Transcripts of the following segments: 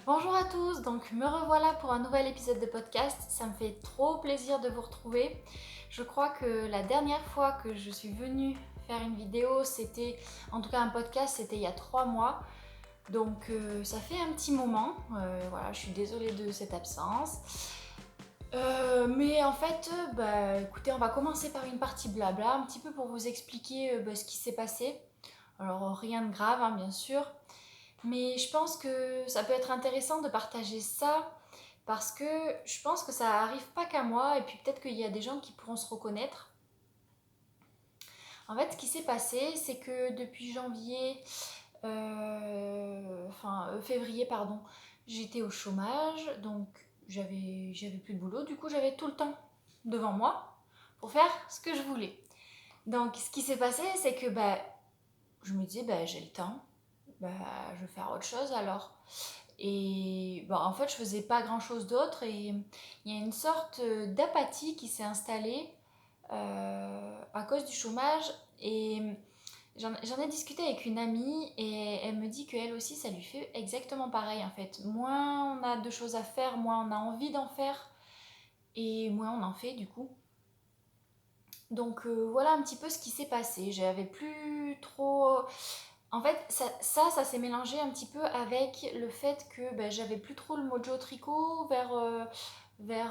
Bonjour à tous, donc me revoilà pour un nouvel épisode de podcast. Ça me fait trop plaisir de vous retrouver. Je crois que la dernière fois que je suis venue faire une vidéo, c'était, en tout cas un podcast, c'était il y a 3 mois. Donc ça fait un petit moment. Voilà, je suis désolée de cette absence. Mais en fait, écoutez, on va commencer par une partie blabla, un petit peu pour vous expliquer ce qui s'est passé. Alors rien de grave, hein, bien sûr. Mais je pense que ça peut être intéressant de partager ça parce que je pense que ça arrive pas qu'à moi et puis peut-être qu'il y a des gens qui pourront se reconnaître. En fait, ce qui s'est passé, c'est que depuis février, pardon, j'étais au chômage, donc j'avais plus de boulot, du coup j'avais tout le temps devant moi pour faire ce que je voulais. Donc ce qui s'est passé, c'est que je me disais j'ai le temps, je vais faire autre chose alors. Et en fait, je faisais pas grand chose d'autre et il y a une sorte d'apathie qui s'est installée à cause du chômage. Et j'en ai discuté avec une amie et elle me dit qu'elle aussi, ça lui fait exactement pareil en fait. Moins on a de choses à faire, moins on a envie d'en faire et moins on en fait du coup. Donc voilà un petit peu ce qui s'est passé. J'avais plus trop. En fait, ça s'est mélangé un petit peu avec le fait que j'avais plus trop le mojo tricot vers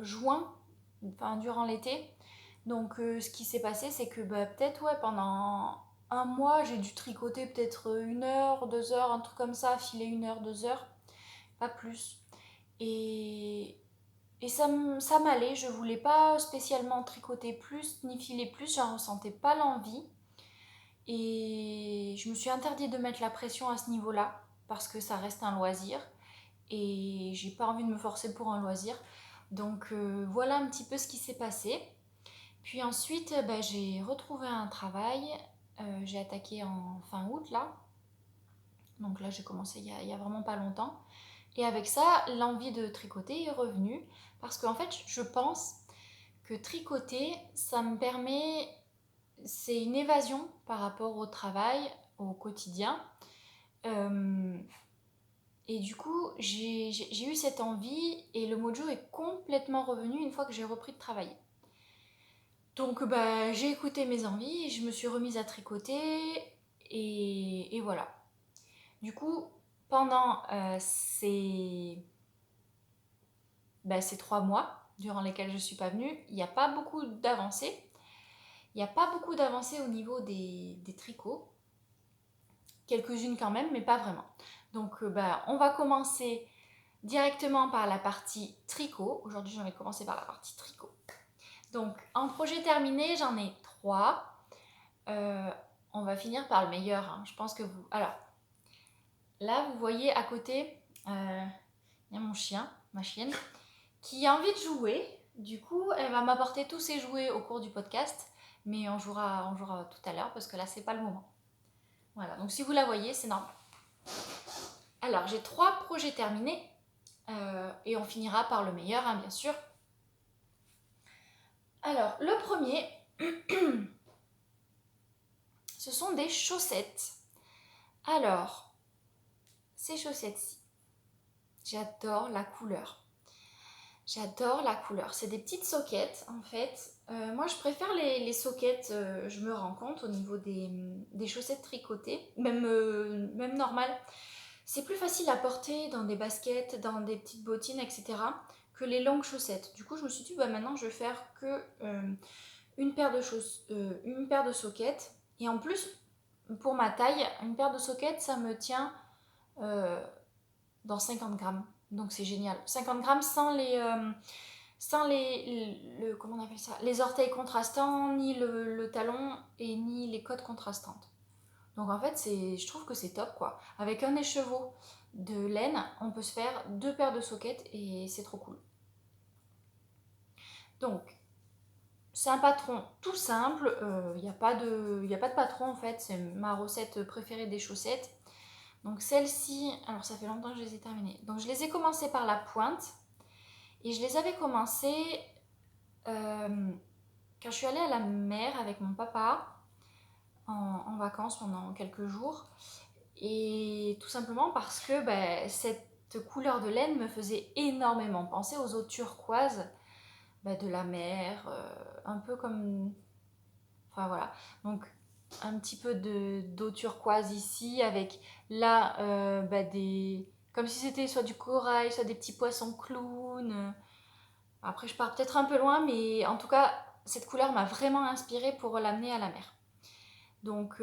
juin, enfin durant l'été. Donc ce qui s'est passé, c'est que peut-être pendant un mois, j'ai dû tricoter peut-être 1 heure, 2 heures, un truc comme ça, filer 1 heure, 2 heures, pas plus. Et, et ça m'allait, je voulais pas spécialement tricoter plus ni filer plus, j'en ressentais pas l'envie. Et je me suis interdit de mettre la pression à ce niveau-là, parce que ça reste un loisir. Et j'ai pas envie de me forcer pour un loisir. Donc voilà un petit peu ce qui s'est passé. Puis ensuite, j'ai retrouvé un travail. J'ai attaqué en fin août là. Donc là, j'ai commencé il y a vraiment pas longtemps. Et avec ça, l'envie de tricoter est revenue. Parce qu'en fait, je pense que tricoter, ça me permet. C'est une évasion par rapport au travail, au quotidien. Euh, et du coup, j'ai eu cette envie et le mojo est complètement revenu une fois que j'ai repris de travailler. Donc j'ai écouté mes envies, et je me suis remise à tricoter et voilà. Du coup, pendant ces 3 mois durant lesquels je ne suis pas venue, il n'y a pas beaucoup d'avancées. Il n'y a pas beaucoup d'avancées au niveau des tricots. Quelques-unes quand même, mais pas vraiment. Donc on va commencer directement par la partie tricot. Aujourd'hui, j'ai envie de commencer par la partie tricot. Donc en projet terminé, j'en ai 3. On va finir par le meilleur, hein. Je pense que vous... Alors, là, vous voyez à côté, il y a mon chien, ma chienne, qui a envie de jouer. Du coup, elle va m'apporter tous ses jouets au cours du podcast. Mais on jouera tout à l'heure parce que là, c'est pas le moment. Voilà, donc si vous la voyez, c'est normal. Alors, j'ai 3 projets terminés. Et on finira par le meilleur, hein, bien sûr. Alors, le premier, ce sont des chaussettes. Alors, ces chaussettes-ci, j'adore la couleur. J'adore la couleur. C'est des petites soquettes, en fait. Moi, je préfère les soquettes, je me rends compte, au niveau des chaussettes tricotées, même normales. C'est plus facile à porter dans des baskets, dans des petites bottines, etc., que les longues chaussettes. Du coup, je me suis dit, maintenant, je vais faire que une paire de soquettes. Et en plus, pour ma taille, une paire de soquettes, ça me tient euh, dans 50 grammes. Donc c'est génial. 50 grammes sans comment on appelle ça, les orteils contrastants, ni le talon et ni les côtes contrastantes. Donc en fait, je trouve que c'est top quoi. Avec un écheveau de laine, on peut se faire 2 paires de soquettes et c'est trop cool. Donc c'est un patron tout simple, il n'y a pas de patron en fait, c'est ma recette préférée des chaussettes. Donc celle-ci, alors ça fait longtemps que je les ai terminées. Donc je les ai commencées par la pointe et je les avais commencées quand je suis allée à la mer avec mon papa en vacances pendant quelques jours. Et tout simplement parce que cette couleur de laine me faisait énormément penser aux eaux turquoises de la mer, un peu comme... Enfin voilà, donc un petit peu d'eau turquoise ici, avec là des... Comme si c'était soit du corail, soit des petits poissons clowns. Après je pars peut-être un peu loin, mais en tout cas, cette couleur m'a vraiment inspirée pour l'amener à la mer. Donc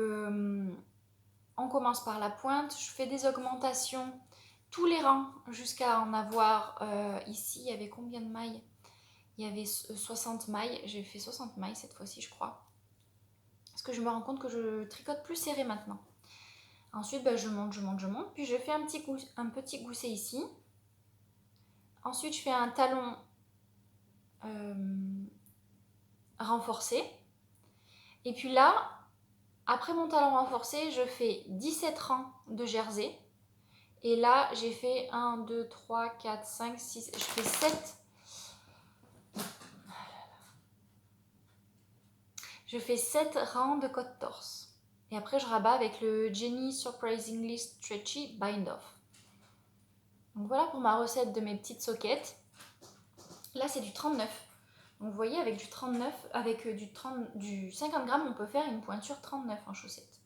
on commence par la pointe, je fais des augmentations tous les rangs jusqu'à en avoir ici, il y avait combien de mailles? Il y avait 60 mailles, j'ai fait 60 mailles cette fois-ci je crois. Parce que je me rends compte que je tricote plus serré maintenant. Ensuite je monte, puis je fais un petit gousset ici. Ensuite je fais un talon renforcé. Et puis là, après mon talon renforcé, je fais 17 rangs de jersey. Et là, j'ai fait 1, 2, 3, 4, 5, 6, je fais 7. Je fais 7 rangs de côte torse. Et après, je rabats avec le Jenny Surprisingly Stretchy Bind Off. Donc voilà pour ma recette de mes petites soquettes. Là, c'est du 39. Donc vous voyez, avec du 39, avec du 50 grammes, on peut faire une pointure 39 en chaussettes.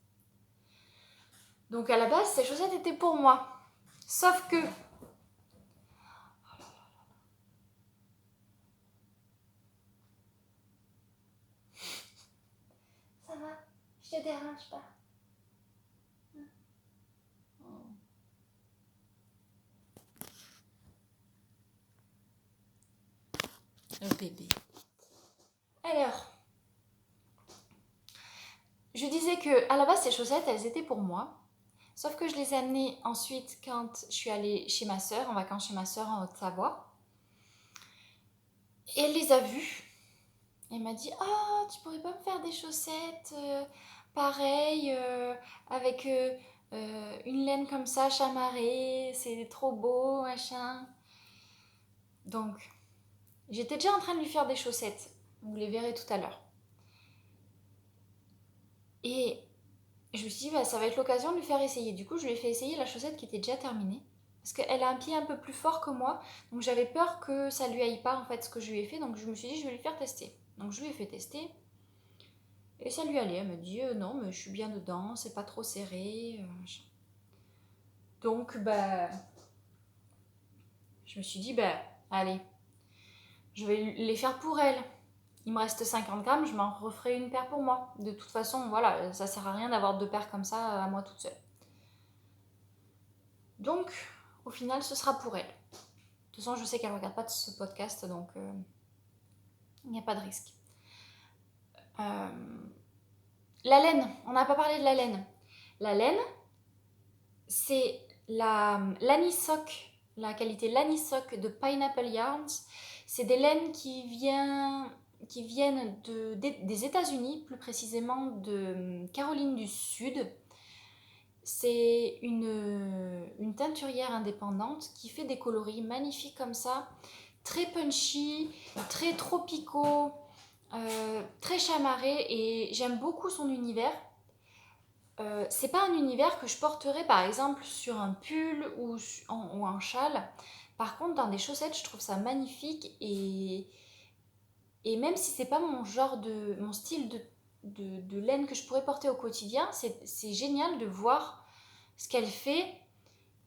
Donc à la base, ces chaussettes étaient pour moi. Sauf que... Ça va, je te dérange pas. Le bébé. Alors, je disais que à la base, ces chaussettes, elles étaient pour moi. Sauf que je les ai amenées ensuite quand je suis allée chez ma sœur, en vacances chez ma sœur en Haute-Savoie. Et elle les a vues. Elle m'a dit: «Ah, tu pourrais pas me faire des chaussettes pareilles, avec une laine comme ça, chamarrée, c'est trop beau, machin.» Donc, j'étais déjà en train de lui faire des chaussettes. Vous les verrez tout à l'heure. Et je me suis dit, ça va être l'occasion de lui faire essayer. Du coup, je lui ai fait essayer la chaussette qui était déjà terminée. Parce qu'elle a un pied un peu plus fort que moi. Donc j'avais peur que ça lui aille pas en fait ce que je lui ai fait. Donc je me suis dit, je vais lui faire tester. Donc je lui ai fait tester. Et ça lui allait. Elle me dit, non, mais je suis bien dedans, c'est pas trop serré. Donc, je me suis dit, allez, je vais les faire pour elle. Il me reste 50 grammes, je m'en referai une paire pour moi. De toute façon, voilà, ça sert à rien d'avoir 2 paires comme ça à moi toute seule. Donc, au final, ce sera pour elle. De toute façon, je sais qu'elle ne regarde pas ce podcast, donc il n'y a pas de risque. La laine, on n'a pas parlé de la laine. La laine, c'est l'Anisoc, la qualité l'Anisoc de Pineapple Yarns. C'est des laines qui viennent des États-Unis, plus précisément de Caroline du Sud. C'est une teinturière indépendante qui fait des coloris magnifiques comme ça, très punchy, très tropicaux, très chamarrés, et j'aime beaucoup son univers. C'est pas un univers que je porterais par exemple sur un pull ou un châle. Par contre, dans des chaussettes, je trouve ça magnifique, et même si c'est pas mon style de laine que je pourrais porter au quotidien, c'est génial de voir ce qu'elle fait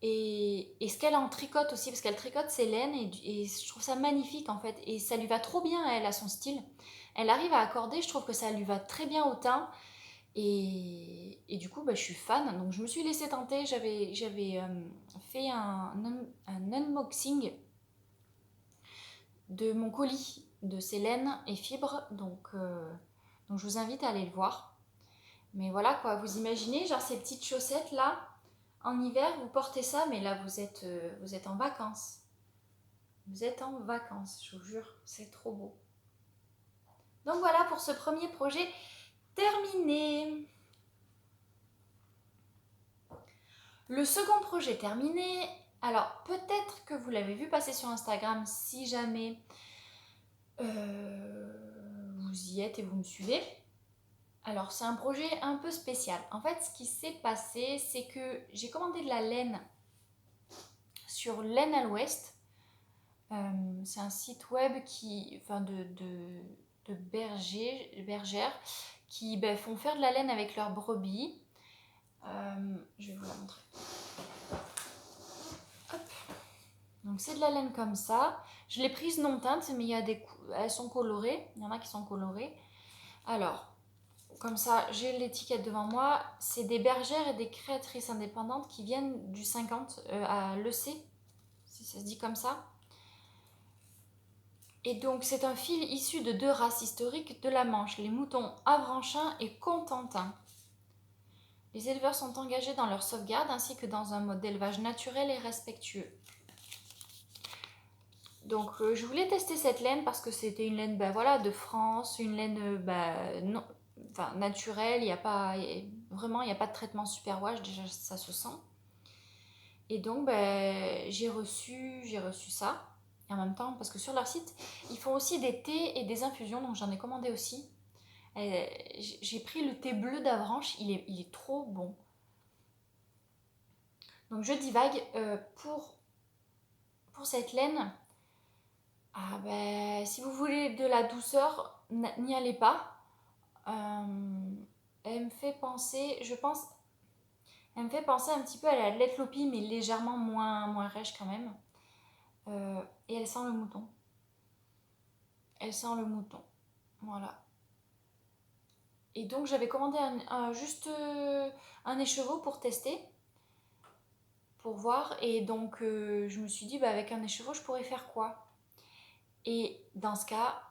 et ce qu'elle en tricote aussi, parce qu'elle tricote ses laines, et je trouve ça magnifique en fait, et ça lui va trop bien, elle, à son style. Elle arrive à accorder, je trouve que ça lui va très bien au teint, et du coup je suis fan, donc je me suis laissée tenter. J'avais fait un unboxing de mon colis de ces laines et fibres, donc je vous invite à aller le voir. Mais voilà quoi, vous imaginez genre ces petites chaussettes là, en hiver vous portez ça, mais là vous êtes en vacances. Vous êtes en vacances, je vous jure, c'est trop beau. Donc voilà pour ce premier projet terminé. Le second projet terminé, alors peut-être que vous l'avez vu passer sur Instagram si jamais vous y êtes et vous me suivez. Alors, c'est un projet un peu spécial. En fait, ce qui s'est passé, c'est que j'ai commandé de la laine sur Laine à l'Ouest. C'est un site web de bergères qui font faire de la laine avec leurs brebis. Je vais vous la montrer. Hop. Donc c'est de la laine comme ça. Je l'ai prise non teinte, mais elles sont colorées. Il y en a qui sont colorées. Alors, comme ça, j'ai l'étiquette devant moi. C'est des bergères et des créatrices indépendantes qui viennent du 50 à l'EC, si ça se dit comme ça. Et donc c'est un fil issu de 2 races historiques de la Manche, les moutons Avranchin et Cotentin. Les éleveurs sont engagés dans leur sauvegarde ainsi que dans un mode d'élevage naturel et respectueux. Donc je voulais tester cette laine parce que c'était une laine de France, une laine naturelle, il n'y a pas de traitement super wash, déjà ça se sent. Et donc j'ai reçu ça. Et en même temps, parce que sur leur site, ils font aussi des thés et des infusions, donc j'en ai commandé aussi. J'ai pris le thé bleu d'Avranches, il est trop bon. Donc je divague pour cette laine. Si vous voulez de la douceur, n'y allez pas. Elle me fait penser, un petit peu à la Let Lopi, mais légèrement moins rêche quand même. Et elle sent le mouton. Voilà. Et donc j'avais commandé juste un écheveau pour tester, pour voir. Et donc je me suis dit, avec un écheveau, je pourrais faire quoi? Et dans ce cas,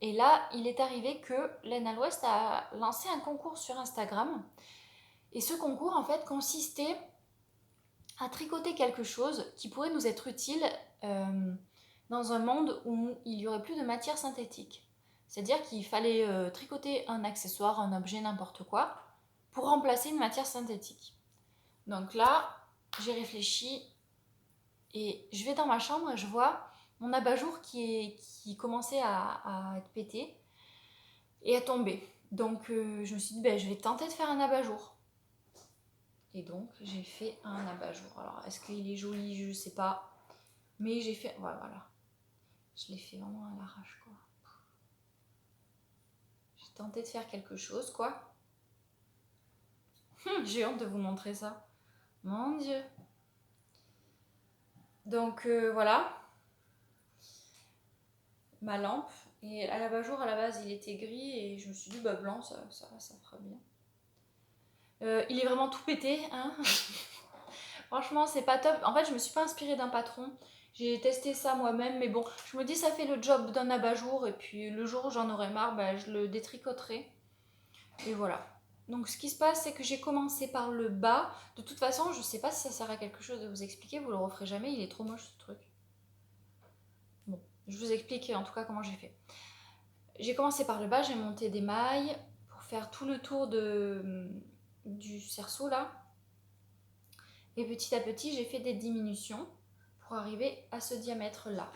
et là, il est arrivé que Laine à l'Ouest a lancé un concours sur Instagram. Et ce concours, en fait, consistait à tricoter quelque chose qui pourrait nous être utile dans un monde où il n'y aurait plus de matière synthétique. C'est-à-dire qu'il fallait tricoter un accessoire, un objet, n'importe quoi, pour remplacer une matière synthétique. Donc là, j'ai réfléchi et je vais dans ma chambre et je vois mon abat-jour qui commençait à être pété et à tomber. Donc je me suis dit, je vais tenter de faire un abat-jour. Et donc j'ai fait un abat-jour. Alors est-ce qu'il est joli? Je sais pas. Mais j'ai fait... Ouais, voilà. Je l'ai fait vraiment à l'arrache, quoi. J'ai tenté de faire quelque chose, quoi. J'ai honte de vous montrer ça. Mon Dieu. Donc voilà. Ma lampe. Et à l'abat-jour, à la base, il était gris. Et je me suis dit, blanc, ça fera bien. Il est vraiment tout pété, hein. Franchement, c'est pas top. En fait, je me suis pas inspirée d'un patron. J'ai testé ça moi-même, mais bon, je me dis ça fait le job d'un abat-jour et puis le jour où j'en aurai marre, je le détricoterai. Et voilà. Donc ce qui se passe, c'est que j'ai commencé par le bas. De toute façon, je sais pas si ça sert à quelque chose de vous expliquer, vous le referez jamais, il est trop moche ce truc. Bon, je vous explique en tout cas comment j'ai fait. J'ai commencé par le bas, j'ai monté des mailles pour faire tout le tour du cerceau là. Et petit à petit, j'ai fait des diminutions pour arriver à ce diamètre-là.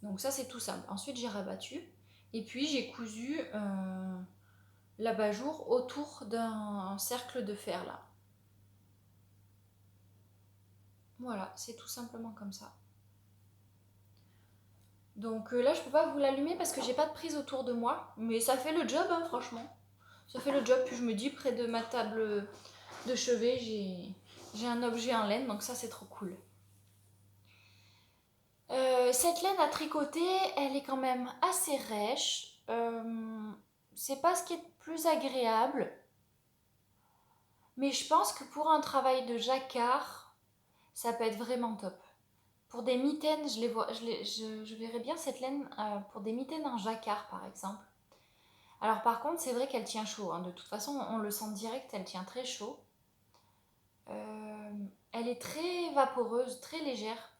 Donc ça, c'est tout simple. Ensuite, j'ai rabattu. Et puis, j'ai cousu l'abat-jour autour d'un cercle de fer, là. Voilà, c'est tout simplement comme ça. Donc là, je peux pas vous l'allumer parce que j'ai pas de prise autour de moi. Mais ça fait le job, hein, franchement. Ça fait le job. Puis je me dis, près de ma table de chevet, j'ai un objet en laine. Donc ça, c'est trop cool. Cette laine à tricoter, elle est quand même assez rêche. C'est pas ce qui est le plus agréable. Mais je pense que pour un travail de jacquard, ça peut être vraiment top. Pour des mitaines, je verrais bien cette laine pour des mitaines en jacquard par exemple. Alors par contre, c'est vrai qu'elle tient chaud, hein. De toute façon, on le sent direct, elle tient très chaud. Elle est très vaporeuse, très légère.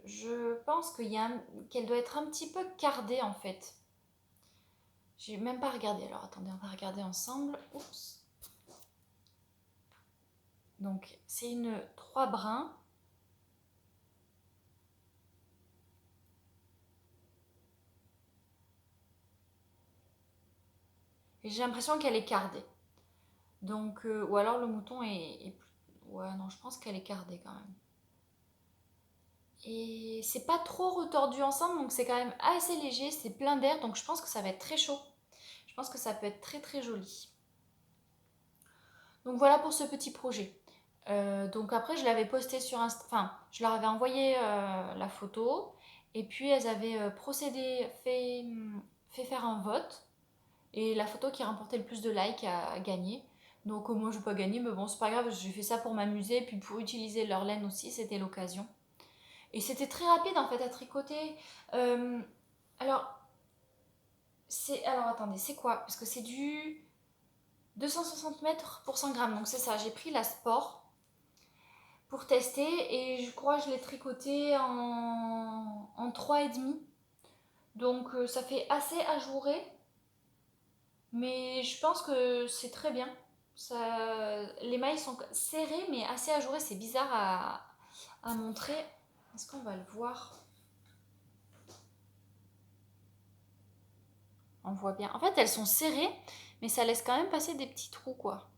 Je pense qu'elle doit être un petit peu cardée en fait. J'ai même pas regardé. Alors attendez, on va regarder ensemble. Oups. Donc c'est une 3 brins. Et j'ai l'impression qu'elle est cardée. Donc, ou alors le mouton est... Ouais, non, je pense qu'elle est cardée quand même. Et c'est pas trop retordu ensemble, donc c'est quand même assez léger, c'est plein d'air, donc je pense que ça va être très chaud. Je pense que ça peut être très très joli. Donc voilà pour ce petit projet. Donc après, je l'avais posté sur Insta, enfin, je leur avais envoyé la photo, et puis elles avaient fait faire un vote, et la photo qui remportait le plus de likes a gagné. Donc moi je n'ai pas gagné, mais bon, c'est pas grave, j'ai fait ça pour m'amuser, puis pour utiliser leur laine aussi, c'était l'occasion. Et c'était très rapide en fait à tricoter. Euh, alors, alors attendez, c'est quoi? Parce que c'est du 260 mètres pour 100 grammes, donc c'est ça, j'ai pris la Sport pour tester et je crois que je l'ai tricoté en 3,5. Donc ça fait assez ajouré, mais je pense que c'est très bien. Ça, les mailles sont serrées mais assez ajourées, c'est bizarre à montrer. Est-ce qu'on va le voir? On voit bien. En fait, elles sont serrées, mais ça laisse quand même passer des petits trous, quoi.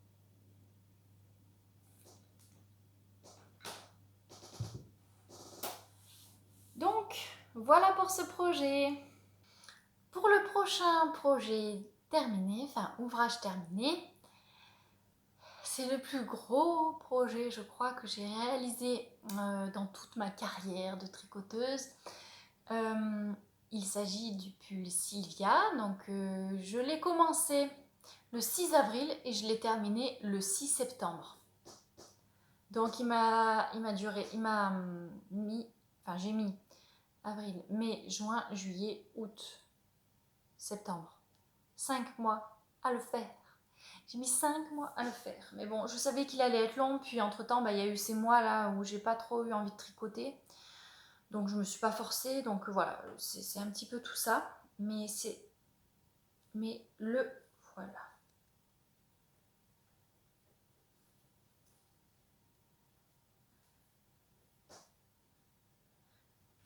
Donc, voilà pour ce projet. Pour le prochain projet terminé, enfin ouvrage terminé, c'est le plus gros projet, je crois, que j'ai réalisé dans toute ma carrière de tricoteuse. Il s'agit du pull Sylvia. Donc, je l'ai commencé le 6 avril et je l'ai terminé le 6 septembre. Donc, il m'a mis, enfin, j'ai mis avril, mai, juin, juillet, août, septembre. 5 mois à le faire. J'ai mis 5 mois à le faire. Mais bon, je savais qu'il allait être long. Puis entre-temps, il y a eu ces mois là où j'ai pas trop eu envie de tricoter. Donc je me suis pas forcée. Donc voilà, c'est un petit peu tout ça. Mais le voilà.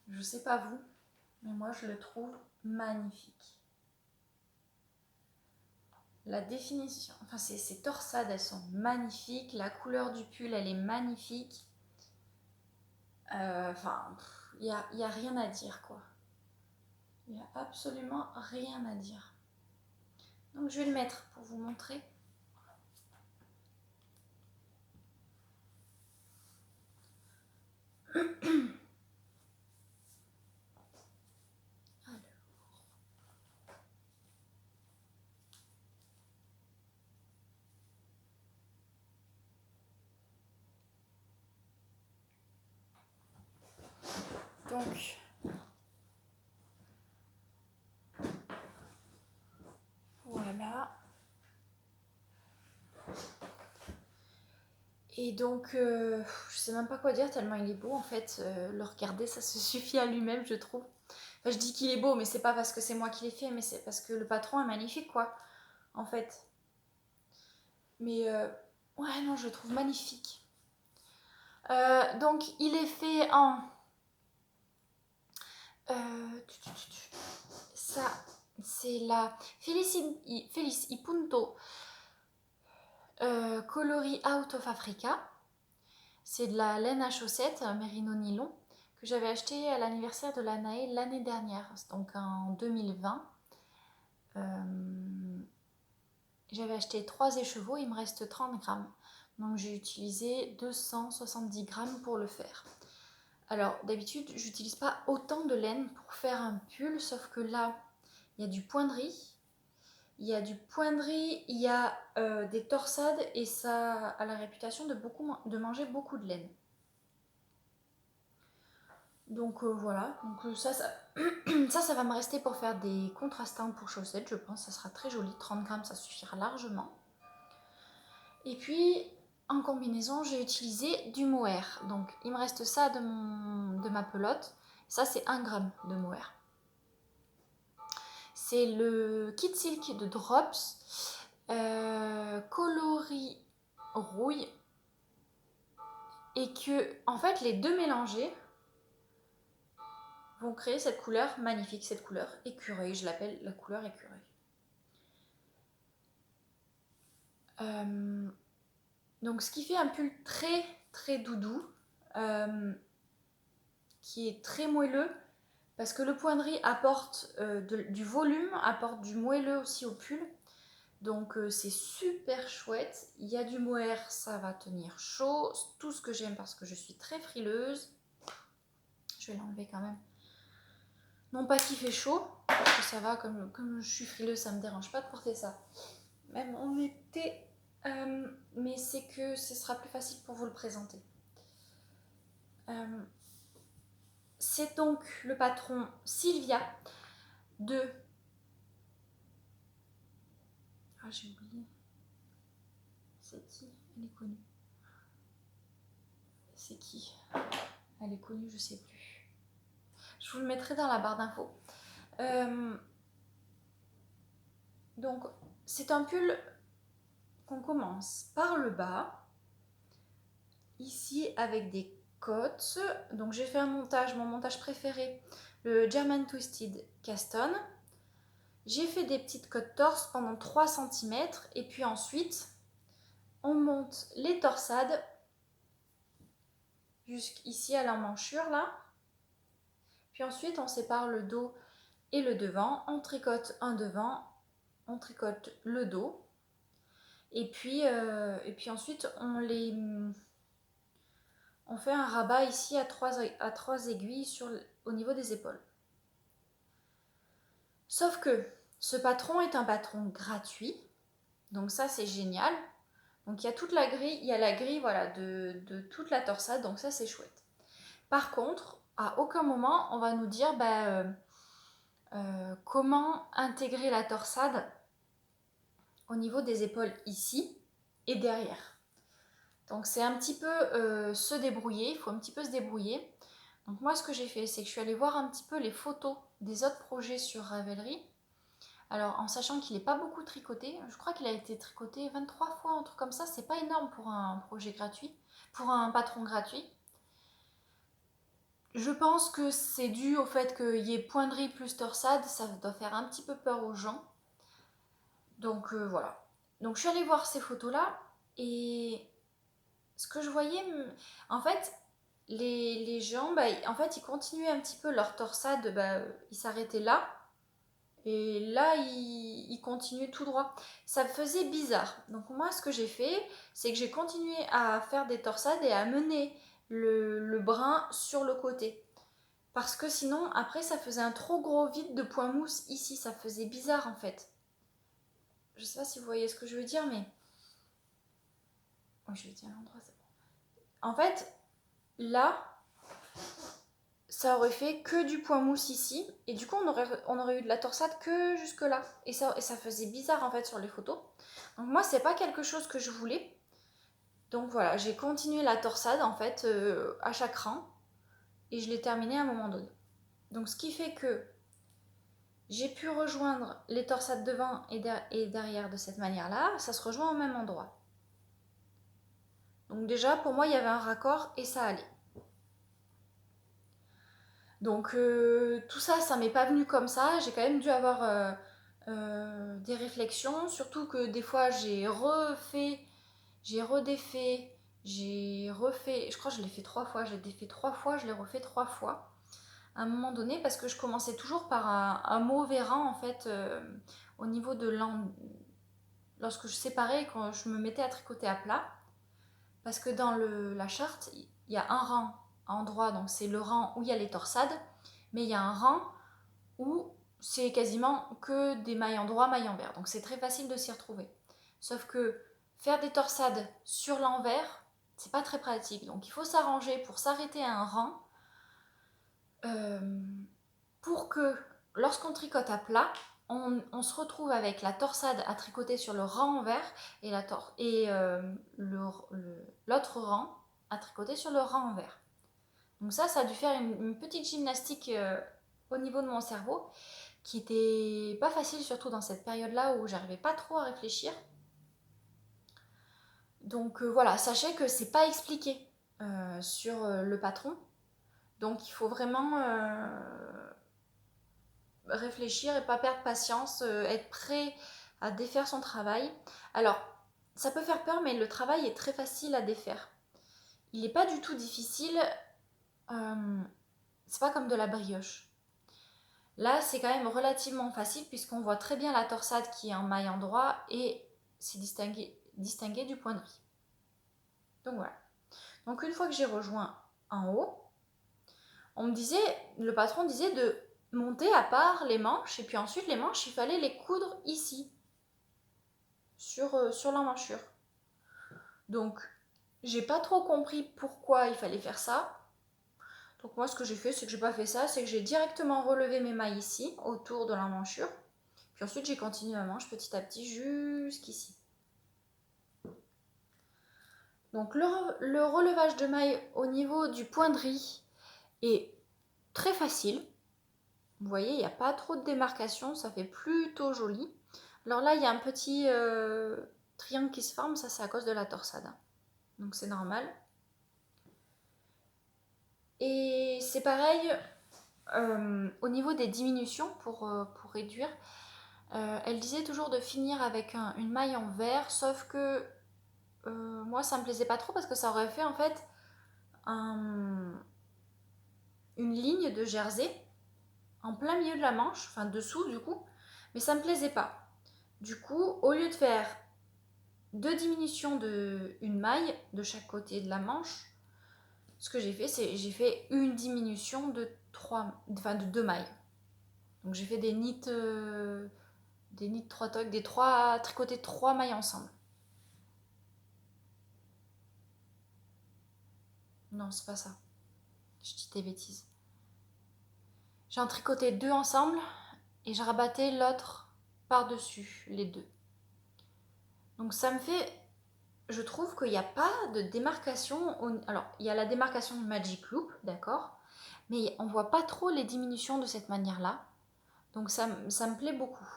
Je sais pas vous, mais moi je le trouve magnifique. La définition, enfin ces torsades, elles sont magnifiques. La couleur du pull, elle est magnifique. Enfin, il y a rien à dire, quoi. Il n'y a absolument rien à dire. Donc je vais le mettre pour vous montrer. Donc, voilà. Et donc, je sais même pas quoi dire tellement il est beau en fait. Le regarder, ça se suffit à lui-même, je trouve. Enfin, je dis qu'il est beau, mais c'est pas parce que c'est moi qui l'ai fait, mais c'est parce que le patron est magnifique, quoi, en fait. Mais ouais, non, je le trouve magnifique. Donc, il est fait en ça, c'est la Felice y Punto Coloris Out of Africa. C'est de la laine à chaussettes Merino Nylon que j'avais acheté à l'anniversaire de l'ANAE l'année dernière, donc en 2020. J'avais acheté 3 écheveaux, il me reste 30 grammes. Donc j'ai utilisé 270 grammes pour le faire. Alors d'habitude, j'utilise pas autant de laine pour faire un pull, sauf que là, il y a du point de riz. Il y a des torsades et ça a la réputation de manger beaucoup de laine. Donc voilà, donc ça ça va me rester pour faire des contrastants pour chaussettes, je pense, ça sera très joli, 30 grammes ça suffira largement. Et puis en combinaison j'ai utilisé du mohair, donc il me reste ça de ma pelote, ça c'est 1 gramme de mohair. C'est le Kit Silk de Drops, coloris rouille, et que en fait les deux mélangés vont créer cette couleur magnifique, cette couleur écureuil, je l'appelle la couleur écureuil. Donc ce qui fait un pull très très doudou, qui est très moelleux, parce que le point de riz apporte du volume, apporte du moelleux aussi au pull. Donc c'est super chouette. Il y a du mohair, ça va tenir chaud. Tout ce que j'aime parce que je suis très frileuse. Je vais l'enlever quand même. Non pas qu'il fait chaud, parce que ça va, comme je suis frileuse, ça me dérange pas de porter ça. Même en été, mais c'est que ce sera plus facile pour vous le présenter. C'est donc le patron Sylvia de... Ah, j'ai oublié. C'est qui? Elle est connue. C'est qui? Elle est connue, je sais plus. Je vous le mettrai dans la barre d'infos. Donc, c'est un pull qu'on commence par le bas, ici avec des côtes. Donc, j'ai fait un montage, mon montage préféré, le German Twisted Caston. J'ai fait des petites côtes torse pendant 3 cm et puis ensuite, on monte les torsades jusqu'ici à l'emmanchure là. Puis ensuite, on sépare le dos et le devant. On tricote un devant, on tricote le dos. Et puis ensuite, on fait un rabat ici à 3 aiguilles au niveau des épaules. Sauf que ce patron est un patron gratuit. Donc ça, c'est génial. Donc il y a toute la grille, voilà, de toute la torsade. Donc ça, c'est chouette. Par contre, à aucun moment, on va nous dire comment intégrer la torsade au niveau des épaules ici et derrière. Donc c'est un petit peu se débrouiller, il faut un petit peu se débrouiller. Donc moi ce que j'ai fait, c'est que je suis allée voir un petit peu les photos des autres projets sur Ravelry. Alors en sachant qu'il n'est pas beaucoup tricoté, je crois qu'il a été tricoté 23 fois, un truc comme ça, c'est pas énorme pour un projet gratuit, pour un patron gratuit. Je pense que c'est dû au fait qu'il y ait poinderie plus torsade, ça doit faire un petit peu peur aux gens. Donc voilà. Donc je suis allée voir ces photos-là et ce que je voyais, en fait, les gens, en fait, ils continuaient un petit peu leur torsade, ils s'arrêtaient là. Et là, ils continuaient tout droit. Ça faisait bizarre. Donc moi, ce que j'ai fait, c'est que j'ai continué à faire des torsades et à mener le brin sur le côté. Parce que sinon, après, ça faisait un trop gros vide de point mousse ici. Ça faisait bizarre, en fait. Je sais pas si vous voyez ce que je veux dire, mais... Oui, je vais dire l'endroit, c'est bon. En fait, là, ça aurait fait que du point mousse ici. Et du coup, on aurait eu de la torsade que jusque là. Et ça faisait bizarre, en fait, sur les photos. Donc moi, c'est pas quelque chose que je voulais. Donc voilà, j'ai continué la torsade, en fait, à chaque rang. Et je l'ai terminée à un moment donné. Donc ce qui fait que j'ai pu rejoindre les torsades devant et derrière de cette manière-là. Ça se rejoint au même endroit. Donc déjà, pour moi, il y avait un raccord et ça allait. Donc tout ça, ça m'est pas venu comme ça. J'ai quand même dû avoir des réflexions. Surtout que des fois, j'ai refait, j'ai redéfait, j'ai refait. Je crois que je l'ai fait 3 fois. J'ai défait 3 fois, je l'ai refait 3 fois. À un moment donné, parce que je commençais toujours par un mauvais rang, en fait, au niveau de lorsque je séparais, quand je me mettais à tricoter à plat. Parce que dans la charte, il y a un rang à endroit, donc c'est le rang où il y a les torsades, mais il y a un rang où c'est quasiment que des mailles en droit, mailles envers. Donc c'est très facile de s'y retrouver. Sauf que faire des torsades sur l'envers, c'est pas très pratique. Donc il faut s'arranger pour s'arrêter à un rang pour que lorsqu'on tricote à plat, on se retrouve avec la torsade à tricoter sur le rang envers et l'autre rang à tricoter sur le rang envers. Donc ça a dû faire une petite gymnastique au niveau de mon cerveau qui était pas facile, surtout dans cette période-là où j'arrivais pas trop à réfléchir. Donc voilà, sachez que c'est pas expliqué sur le patron. Donc il faut vraiment réfléchir et pas perdre patience, être prêt à défaire son travail. Alors, Ça peut faire peur, mais le travail est très facile à défaire. Il n'est pas du tout difficile. C'est pas comme de la brioche. Là, c'est quand même relativement facile puisqu'on voit très bien la torsade qui est en maille endroit et c'est distingué du point de riz. Donc voilà. Donc une fois que j'ai rejoint en haut, le patron disait de monter à part les manches et puis ensuite les manches, il fallait les coudre ici, sur l'emmanchure. Donc j'ai pas trop compris pourquoi il fallait faire ça. Donc moi ce que j'ai fait, c'est que j'ai pas fait ça, c'est que j'ai directement relevé mes mailles ici, autour de l'emmanchure. Puis ensuite j'ai continué ma manche petit à petit jusqu'ici. Donc le relevage de mailles au niveau du point de riz est très facile. Vous voyez, il n'y a pas trop de démarcation, ça fait plutôt joli. Alors là, il y a un petit triangle qui se forme, ça c'est à cause de la torsade. Donc c'est normal. Et c'est pareil au niveau des diminutions pour réduire. Elle disait toujours de finir avec une maille en vert, sauf que moi ça me plaisait pas trop parce que ça aurait fait en fait une ligne de jersey en plein milieu de la manche, enfin dessous du coup, mais ça me plaisait pas. Du coup, au lieu de faire 2 diminutions d'une maille de chaque côté de la manche, ce que j'ai fait, c'est j'ai fait une diminution de 2 mailles. Donc j'ai fait des nits 3 toques, tricoter 3 mailles ensemble. Non, c'est pas ça. Je dis des bêtises. J'ai en tricoté 2 ensemble et je rabattais l'autre par-dessus les 2. Donc ça me fait... Je trouve qu'il n'y a pas de démarcation. Alors, il y a la démarcation de Magic Loop, d'accord, mais on ne voit pas trop les diminutions de cette manière-là. Donc ça me plaît beaucoup.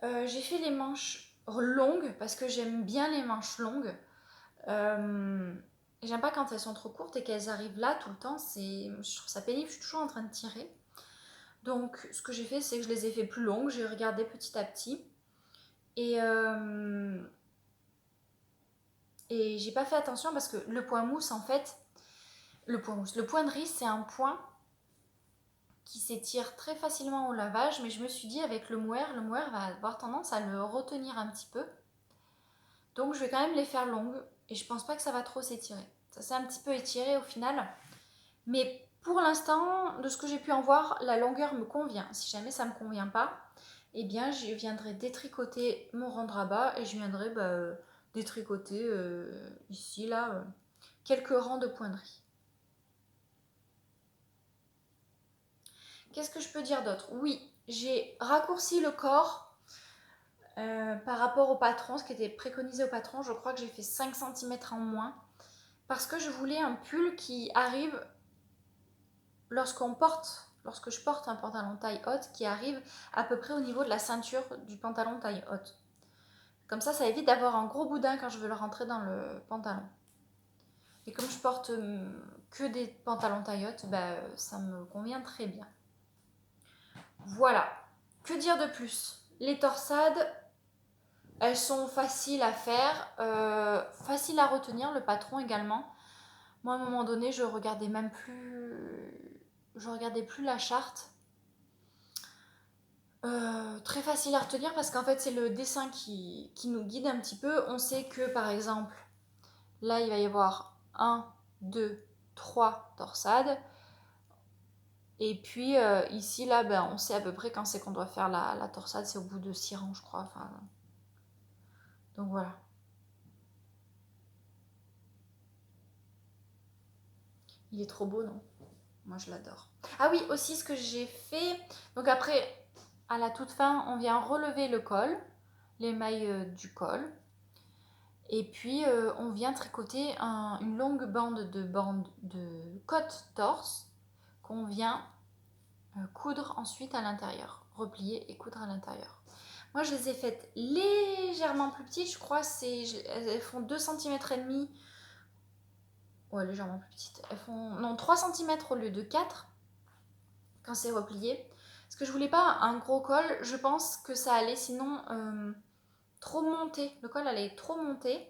J'ai fait les manches longues parce que j'aime bien les manches longues. J'aime pas quand elles sont trop courtes et qu'elles arrivent là tout le temps. Je trouve ça pénible, je suis toujours en train de tirer. Donc ce que j'ai fait, c'est que je les ai fait plus longues. J'ai regardé petit à petit. Et j'ai pas fait attention parce que le point mousse, en fait, le point de riz, c'est un point qui s'étire très facilement au lavage, mais je me suis dit avec le mohair va avoir tendance à le retenir un petit peu. Donc je vais quand même les faire longues et je pense pas que ça va trop s'étirer. Ça s'est un petit peu étiré au final, mais pour l'instant, de ce que j'ai pu en voir, la longueur me convient. Si jamais ça me convient pas, eh bien je viendrai détricoter mon rang de rabat et je viendrai détricoter ici, là, quelques rangs de point de riz. Qu'est-ce que je peux dire d'autre? Oui, j'ai raccourci le corps par rapport au patron, ce qui était préconisé au patron. Je crois que j'ai fait 5 cm en moins parce que je voulais un pull qui arrive lorsque je porte un pantalon taille haute qui arrive à peu près au niveau de la ceinture du pantalon taille haute. Comme ça évite d'avoir un gros boudin quand je veux le rentrer dans le pantalon. Et comme je porte que des pantalons taille haute, ça me convient très bien. Voilà. Que dire de plus? Les torsades, elles sont faciles à faire, faciles à retenir, le patron également. Moi, à un moment donné, je regardais plus la charte. Très facile à retenir parce qu'en fait, c'est le dessin qui nous guide un petit peu. On sait que, par exemple, là, il va y avoir 1, 2, 3 torsades. Et puis ici, là, on sait à peu près quand c'est qu'on doit faire la torsade. C'est au bout de 6 rangs, je crois. Enfin, donc voilà. Il est trop beau, non? Moi, je l'adore. Ah oui, aussi, ce que j'ai fait... Donc après, à la toute fin, on vient relever le col, les mailles du col. Et puis, on vient tricoter une longue bande de côte-torse qu'on vient coudre ensuite à l'intérieur. Replier et coudre à l'intérieur. Moi, je les ai faites légèrement plus petites. Je crois elles font 2 cm et demi. Ouais, légèrement plus petites. Elles font 3 cm au lieu de 4 quand c'est replié. Parce que je voulais pas un gros col, je pense que ça allait sinon trop monter. Le col allait trop monter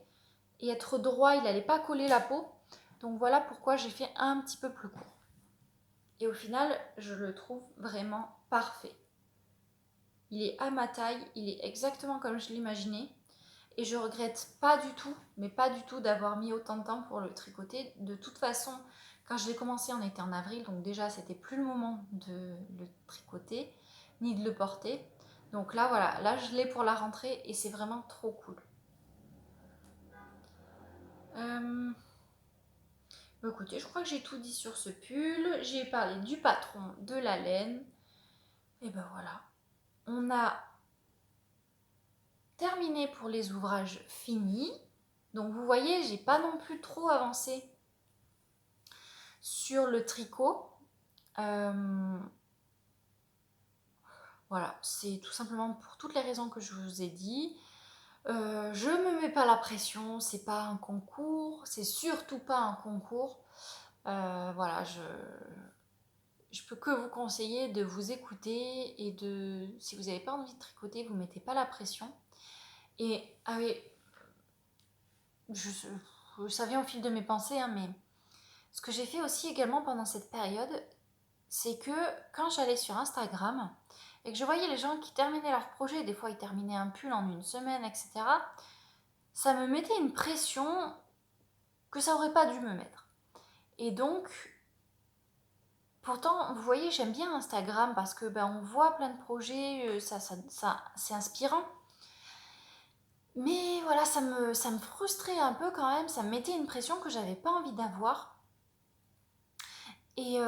et être droit, il allait pas coller la peau. Donc voilà pourquoi j'ai fait un petit peu plus court. Et au final, je le trouve vraiment parfait. Il est à ma taille, il est exactement comme je l'imaginais. Et je regrette pas du tout, mais pas du tout d'avoir mis autant de temps pour le tricoter. De toute façon, quand je l'ai commencé, on était en avril, donc déjà c'était plus le moment de le tricoter, ni de le porter. Donc là voilà, là je l'ai pour la rentrée et c'est vraiment trop cool. Écoutez, je crois que j'ai tout dit sur ce pull. J'ai parlé du patron, de la laine. Et ben voilà, on a terminé pour les ouvrages finis. Donc vous voyez, j'ai pas non plus trop avancé sur le tricot. Voilà, c'est tout simplement pour toutes les raisons que je vous ai dit. Je me mets pas la pression, c'est pas un concours, c'est surtout pas un concours. Voilà, je peux que vous conseiller de vous écouter et de, si vous n'avez pas envie de tricoter, vous mettez pas la pression. Et ah oui, je savais au fil de mes pensées, hein, mais ce que j'ai fait aussi également pendant cette période, c'est que quand j'allais sur Instagram et que je voyais les gens qui terminaient leur projet, des fois ils terminaient un pull en une semaine, etc., ça me mettait une pression que ça aurait pas dû me mettre. Et donc, pourtant, vous voyez, j'aime bien Instagram parce que on voit plein de projets, ça c'est inspirant. Mais voilà, ça me frustrait un peu quand même, ça me mettait une pression que j'avais pas envie d'avoir. Et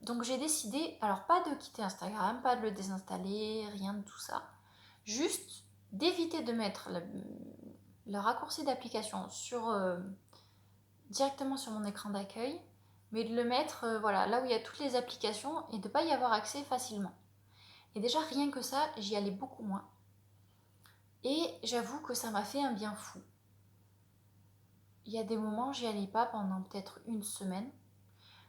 donc j'ai décidé, alors pas de quitter Instagram, pas de le désinstaller, rien de tout ça. Juste d'éviter de mettre le raccourci d'application directement sur mon écran d'accueil, mais de le mettre voilà, là où il y a toutes les applications et de ne pas y avoir accès facilement. Et déjà rien que ça, j'y allais beaucoup moins. Et j'avoue que ça m'a fait un bien fou. Il y a des moments, j'y allais pas pendant peut-être une semaine.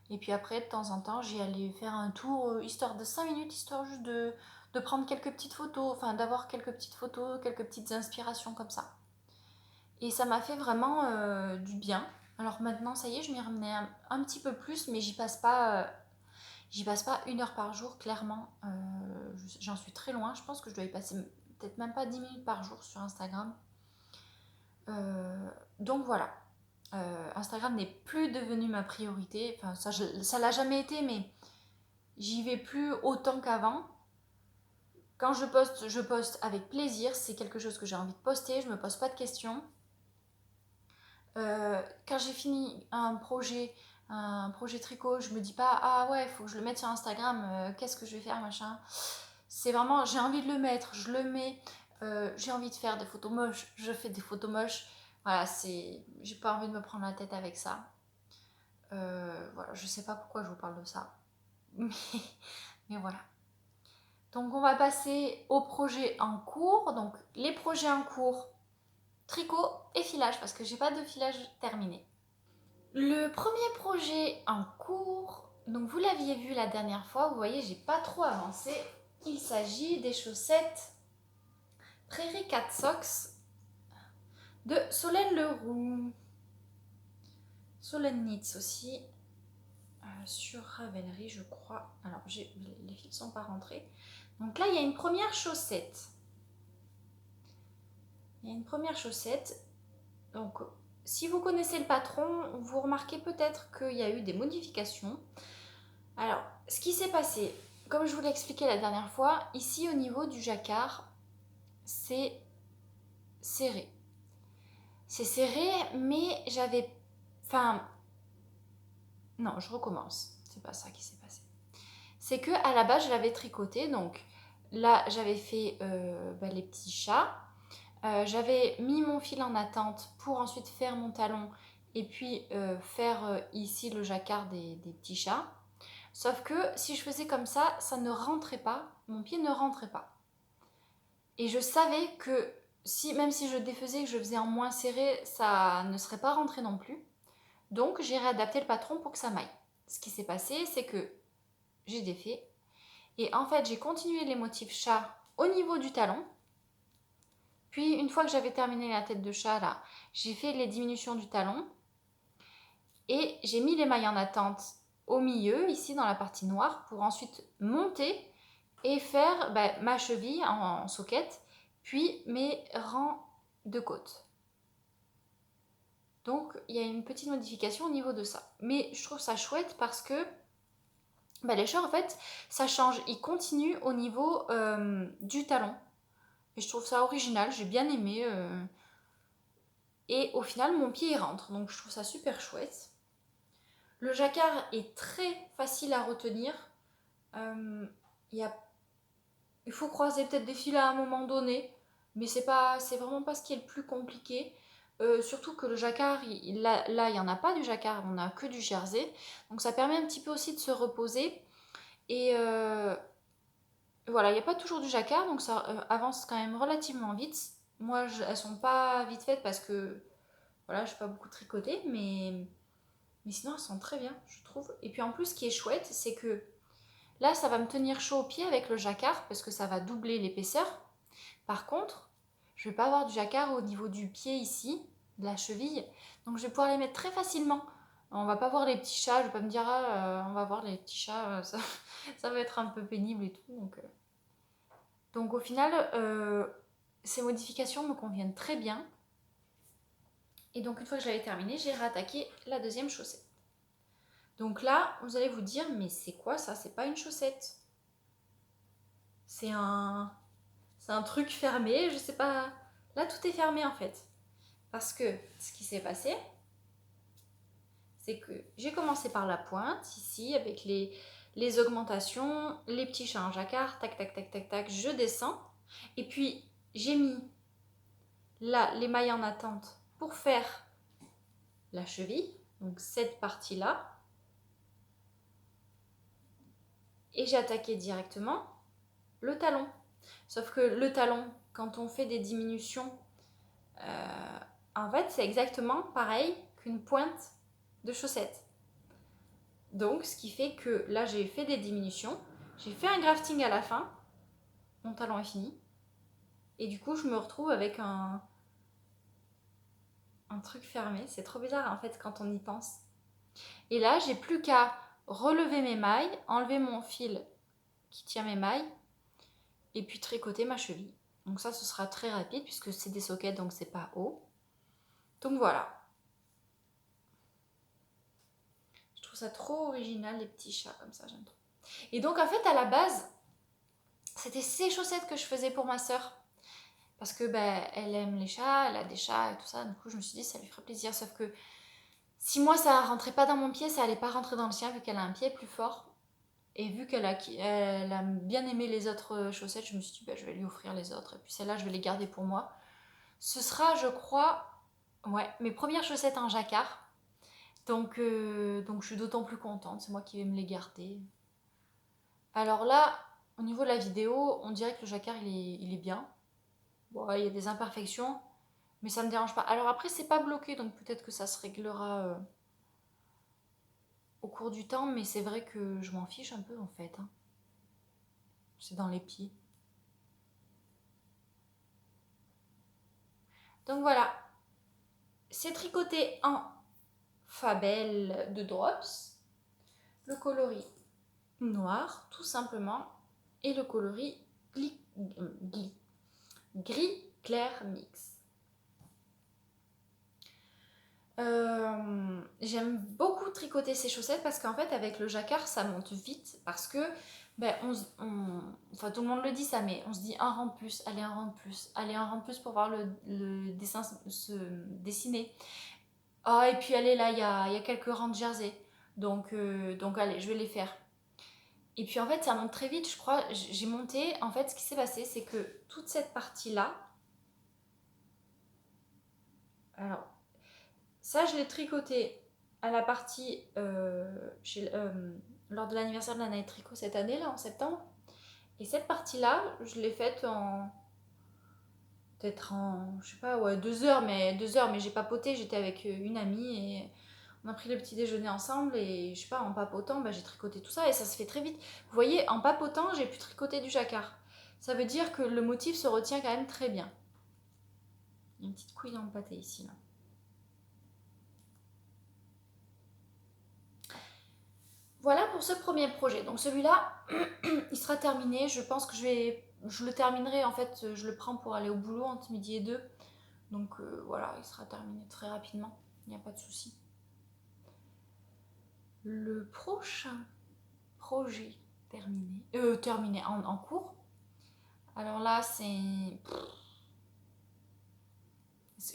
Et puis après, de temps en temps, j'y allais faire un tour, histoire de 5 minutes, histoire juste de prendre quelques petites photos, enfin d'avoir quelques petites photos, quelques petites inspirations comme ça. Et ça m'a fait vraiment du bien. Alors maintenant, ça y est, je m'y remenais un petit peu plus, mais j'y passe pas 1 heure par jour, clairement. J'en suis très loin. Je pense que je dois y passer peut-être même pas 10 minutes par jour sur Instagram. Donc voilà. Instagram n'est plus devenu ma priorité. Enfin, ça l'a jamais été, mais j'y vais plus autant qu'avant. Quand je poste avec plaisir. C'est quelque chose que j'ai envie de poster. Je me pose pas de questions. Quand j'ai fini un projet tricot, je me dis pas ah ouais, il faut que je le mette sur Instagram. Qu'est-ce que je vais faire, machin. C'est vraiment, j'ai envie de le mettre, je le mets. J'ai envie de faire des photos moches, je fais des photos moches. Voilà, j'ai pas envie de me prendre la tête avec ça. Voilà, je sais pas pourquoi je vous parle de ça. Mais voilà. Donc on va passer aux projets en cours. Donc les projets en cours, tricot et filage, parce que j'ai pas de filage terminé. Le premier projet en cours, donc vous l'aviez vu la dernière fois, vous voyez, j'ai pas trop avancé. Il s'agit des chaussettes Prairie Cat Socks de Solène Leroux. Solène Knits aussi, sur Ravelry, je crois. Alors, les fils sont pas rentrés. Donc là, il y a une première chaussette. Donc, si vous connaissez le patron, vous remarquez peut-être qu'il y a eu des modifications. Alors, ce qui s'est passé, comme je vous l'ai expliqué la dernière fois, ici au niveau du jacquard, c'est serré. C'est serré, mais j'avais... Enfin... Non, je recommence. C'est pas ça qui s'est passé. C'est que à la base, je l'avais tricoté. Donc là, j'avais fait les petits chats. J'avais mis mon fil en attente pour ensuite faire mon talon et puis faire ici le jacquard des petits chats. Sauf que si je faisais comme ça ne rentrait pas, mon pied ne rentrait pas. Et je savais que même si je défaisais, que je faisais en moins serré, ça ne serait pas rentré non plus. Donc j'ai réadapté le patron pour que ça m'aille. Ce qui s'est passé, c'est que j'ai défait Et en fait, j'ai continué les motifs chat au niveau du talon. Puis, une fois que j'avais terminé la tête de chat, là, j'ai fait les diminutions du talon. Et j'ai mis les mailles en attente au milieu, ici dans la partie noire, pour ensuite monter et faire ma cheville en soquette, puis mes rangs de côte. Donc, il y a une petite modification au niveau de ça. Mais je trouve ça chouette parce que les chats, en fait, ça change. Ils continuent au niveau du talon. Et je trouve ça original, j'ai bien aimé. Et au final, mon pied, il rentre. Donc, je trouve ça super chouette. Le jacquard est très facile à retenir. Il faut croiser peut-être des fils à un moment donné, mais c'est vraiment pas ce qui est le plus compliqué. Surtout que le jacquard, là, il n'y en a pas du jacquard, on n'a que du jersey. Donc ça permet un petit peu aussi de se reposer. Et voilà, il n'y a pas toujours du jacquard, donc ça avance quand même relativement vite. Moi, elles sont pas vite faites parce que voilà, je n'ai pas beaucoup tricoté, mais sinon elles sont très bien, je trouve. Et puis en plus, ce qui est chouette, c'est que là, ça va me tenir chaud au pied avec le jacquard parce que ça va doubler l'épaisseur. Par contre, je vais pas avoir du jacquard au niveau du pied ici, de la cheville. Donc je vais pouvoir les mettre très facilement. On va pas voir les petits chats, je vais pas me dire on va voir les petits chats, ça va être un peu pénible et tout. Donc au final, ces modifications me conviennent très bien. Et donc une fois que je l'avais terminé, j'ai rattaqué la deuxième chaussette. Donc là, vous allez vous dire, mais c'est quoi ça? C'est pas une chaussette. C'est un truc fermé, je sais pas. Là, tout est fermé en fait. Parce que ce qui s'est passé, c'est que j'ai commencé par la pointe, ici, avec les augmentations, les petits chats en jacquard, tac, tac, tac, tac, tac, je descends. Et puis, j'ai mis là les mailles en attente pour faire la cheville, donc cette partie-là. Et j'ai attaqué directement le talon. Sauf que le talon, quand on fait des diminutions, en fait, c'est exactement pareil qu'une pointe de chaussette. Donc, ce qui fait que là, j'ai fait des diminutions. J'ai fait un grafting à la fin. Mon talon est fini. Et du coup, je me retrouve avec un truc fermé. C'est trop bizarre, en fait, quand on y pense. Et là, j'ai plus qu'à relever mes mailles, enlever mon fil qui tient mes mailles, et puis tricoter ma cheville. Donc ça, ce sera très rapide, puisque c'est des sockets, donc c'est pas haut. Donc voilà. Je trouve ça trop original, les petits chats comme ça, j'aime trop. Et donc en fait, à la base, c'était ces chaussettes que je faisais pour ma sœur. Parce que elle aime les chats, elle a des chats et tout ça. Du coup, je me suis dit, ça lui ferait plaisir. Sauf que si moi, ça rentrait pas dans mon pied, ça allait pas rentrer dans le sien, vu qu'elle a un pied plus fort. Et vu qu'elle a bien aimé les autres chaussettes, je me suis dit, je vais lui offrir les autres. Et puis celles-là, je vais les garder pour moi. Ce sera, je crois, mes premières chaussettes en jacquard. Donc je suis d'autant plus contente. C'est moi qui vais me les garder. Alors là, au niveau de la vidéo, on dirait que le jacquard, il est bien. Bon, il y a des imperfections, mais ça me dérange pas. Alors après, c'est pas bloqué, donc peut-être que ça se réglera au cours du temps, mais c'est vrai que je m'en fiche un peu en fait. Hein. C'est dans les pieds. Donc voilà, c'est tricoté en Fabelle de Drops, le coloris noir tout simplement, et le coloris gris clair mix. J'aime beaucoup tricoter ces chaussettes parce qu'en fait avec le jacquard ça monte vite parce que enfin tout le monde le dit ça, mais on se dit un rang de plus, allez un rang de plus, allez un rang de plus pour voir le dessin se dessiner. Ah, et puis allez là il y a quelques rangs de jersey, donc allez je vais les faire. Et puis en fait ça monte très vite, je crois. J'ai monté, en fait ce qui s'est passé c'est que toute cette partie là, alors ça, je l'ai tricoté à la partie lors de l'anniversaire de la Night Tricot cette année, là, en septembre. Et cette partie-là, je l'ai faite peut-être en, je sais pas, 2 heures, mais j'ai papoté, j'étais avec une amie et On a pris le petit déjeuner ensemble et je sais pas, en papotant, bah, j'ai tricoté tout ça et ça se fait très vite. Vous voyez, en papotant, j'ai pu tricoter du jacquard. Ça veut dire que le motif se retient quand même très bien. Il y a une petite couille dans le pâté ici, là. Voilà pour ce premier projet. Donc celui-là, il sera terminé. Je pense que je le terminerai, en fait, je le prends pour aller au boulot entre midi et 2. Donc voilà, il sera terminé très rapidement. Il n'y a pas de souci. Le prochain projet terminé en cours. Alors là,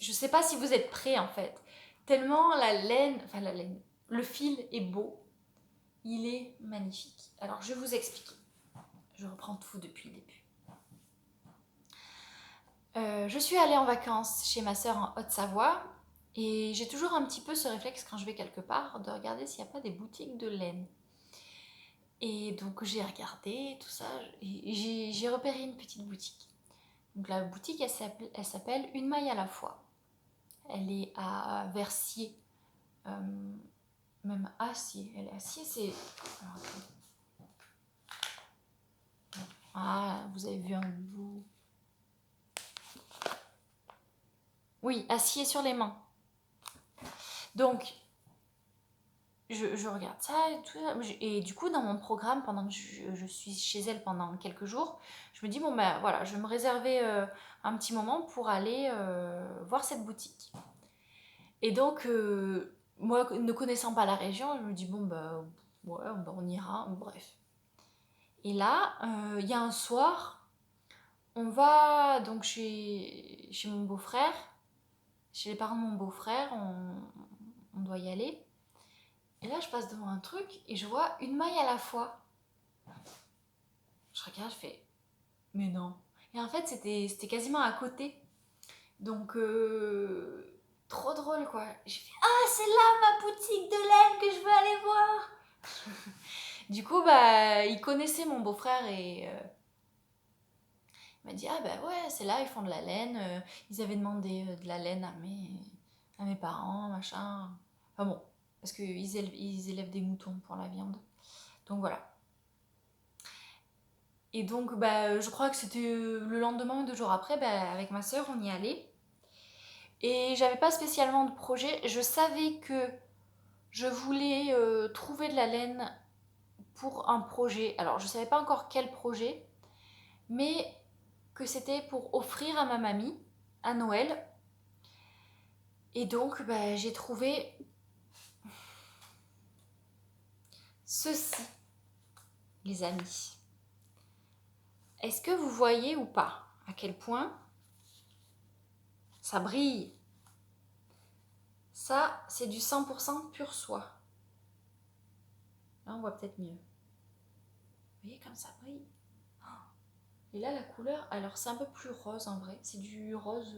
je sais pas si vous êtes prêts en fait. Tellement la laine, le fil est beau. Il est magnifique. Alors je vais vous expliquer. Je reprends tout depuis le début. Je suis allée en vacances chez ma sœur en Haute-Savoie et j'ai toujours un petit peu ce réflexe quand je vais quelque part de regarder s'il n'y a pas des boutiques de laine. Et donc j'ai regardé tout ça et j'ai repéré une petite boutique. Donc la boutique elle s'appelle Une maille à la fois. Elle est à Versier, même Acier. Elle est Acier, c'est... Ah, vous avez vu un bout. Oui, Acier sur les mains. Donc, je regarde ça et tout. Et du coup, dans mon programme, pendant que je suis chez elle pendant quelques jours, je me dis, bon ben voilà, je vais me réserver un petit moment pour aller voir cette boutique. Et donc, moi, ne connaissant pas la région, je me dis, bon ben ouais, on ira, bref. Et là, il y a un soir, on va donc chez mon beau-frère, chez les parents de mon beau-frère, on doit y aller. Et là, je passe devant un truc et je vois une maille à la fois. Je regarde, je fais, mais non. Et en fait, c'était quasiment à côté. Donc, trop drôle quoi. J'ai fait, ah, c'est là ma boutique de laine que je veux aller voir. Du coup, bah, il connaissait mon beau-frère et il m'a dit, ah bah ouais, c'est là, ils font de la laine. Ils avaient demandé de la laine à mes parents, machin. Enfin bon, parce qu'ils élèvent des moutons pour la viande. Donc voilà. Et donc, bah, je crois que c'était le lendemain ou 2 jours après, bah, avec ma soeur, on y allait. Et j'avais pas spécialement de projet. Je savais que je voulais trouver de la laine pour un projet. Alors, je savais pas encore quel projet, mais que c'était pour offrir à ma mamie à Noël. Et donc, bah, j'ai trouvé ceci, les amis. Est-ce que vous voyez ou pas à quel point ça brille? Ça, c'est du 100% pur soie. Là, on voit peut-être mieux. Vous voyez comme ça brille? Et là, la couleur, alors c'est un peu plus rose en vrai. C'est du rose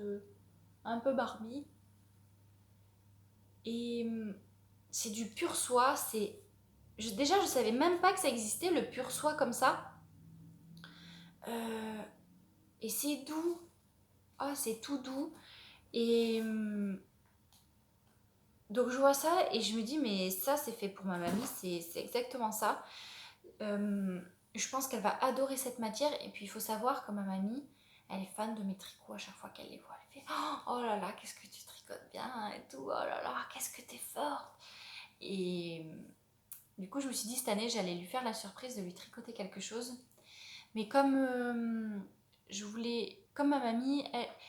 un peu Barbie. Et c'est du pur soie. Déjà, je savais même pas que ça existait, le pur soie comme ça. Et c'est doux. Ah, c'est tout doux. Et donc je vois ça et je me dis, mais ça, c'est fait pour ma mamie. C'est exactement ça. Je pense qu'elle va adorer cette matière. Et puis, il faut savoir que ma mamie, elle est fan de mes tricots à chaque fois qu'elle les voit. Elle fait, oh là là, qu'est-ce que tu tricotes bien et tout. Oh là là, qu'est-ce que t'es forte. Et du coup, je me suis dit, cette année, j'allais lui faire la surprise de lui tricoter quelque chose. Mais comme comme ma mamie,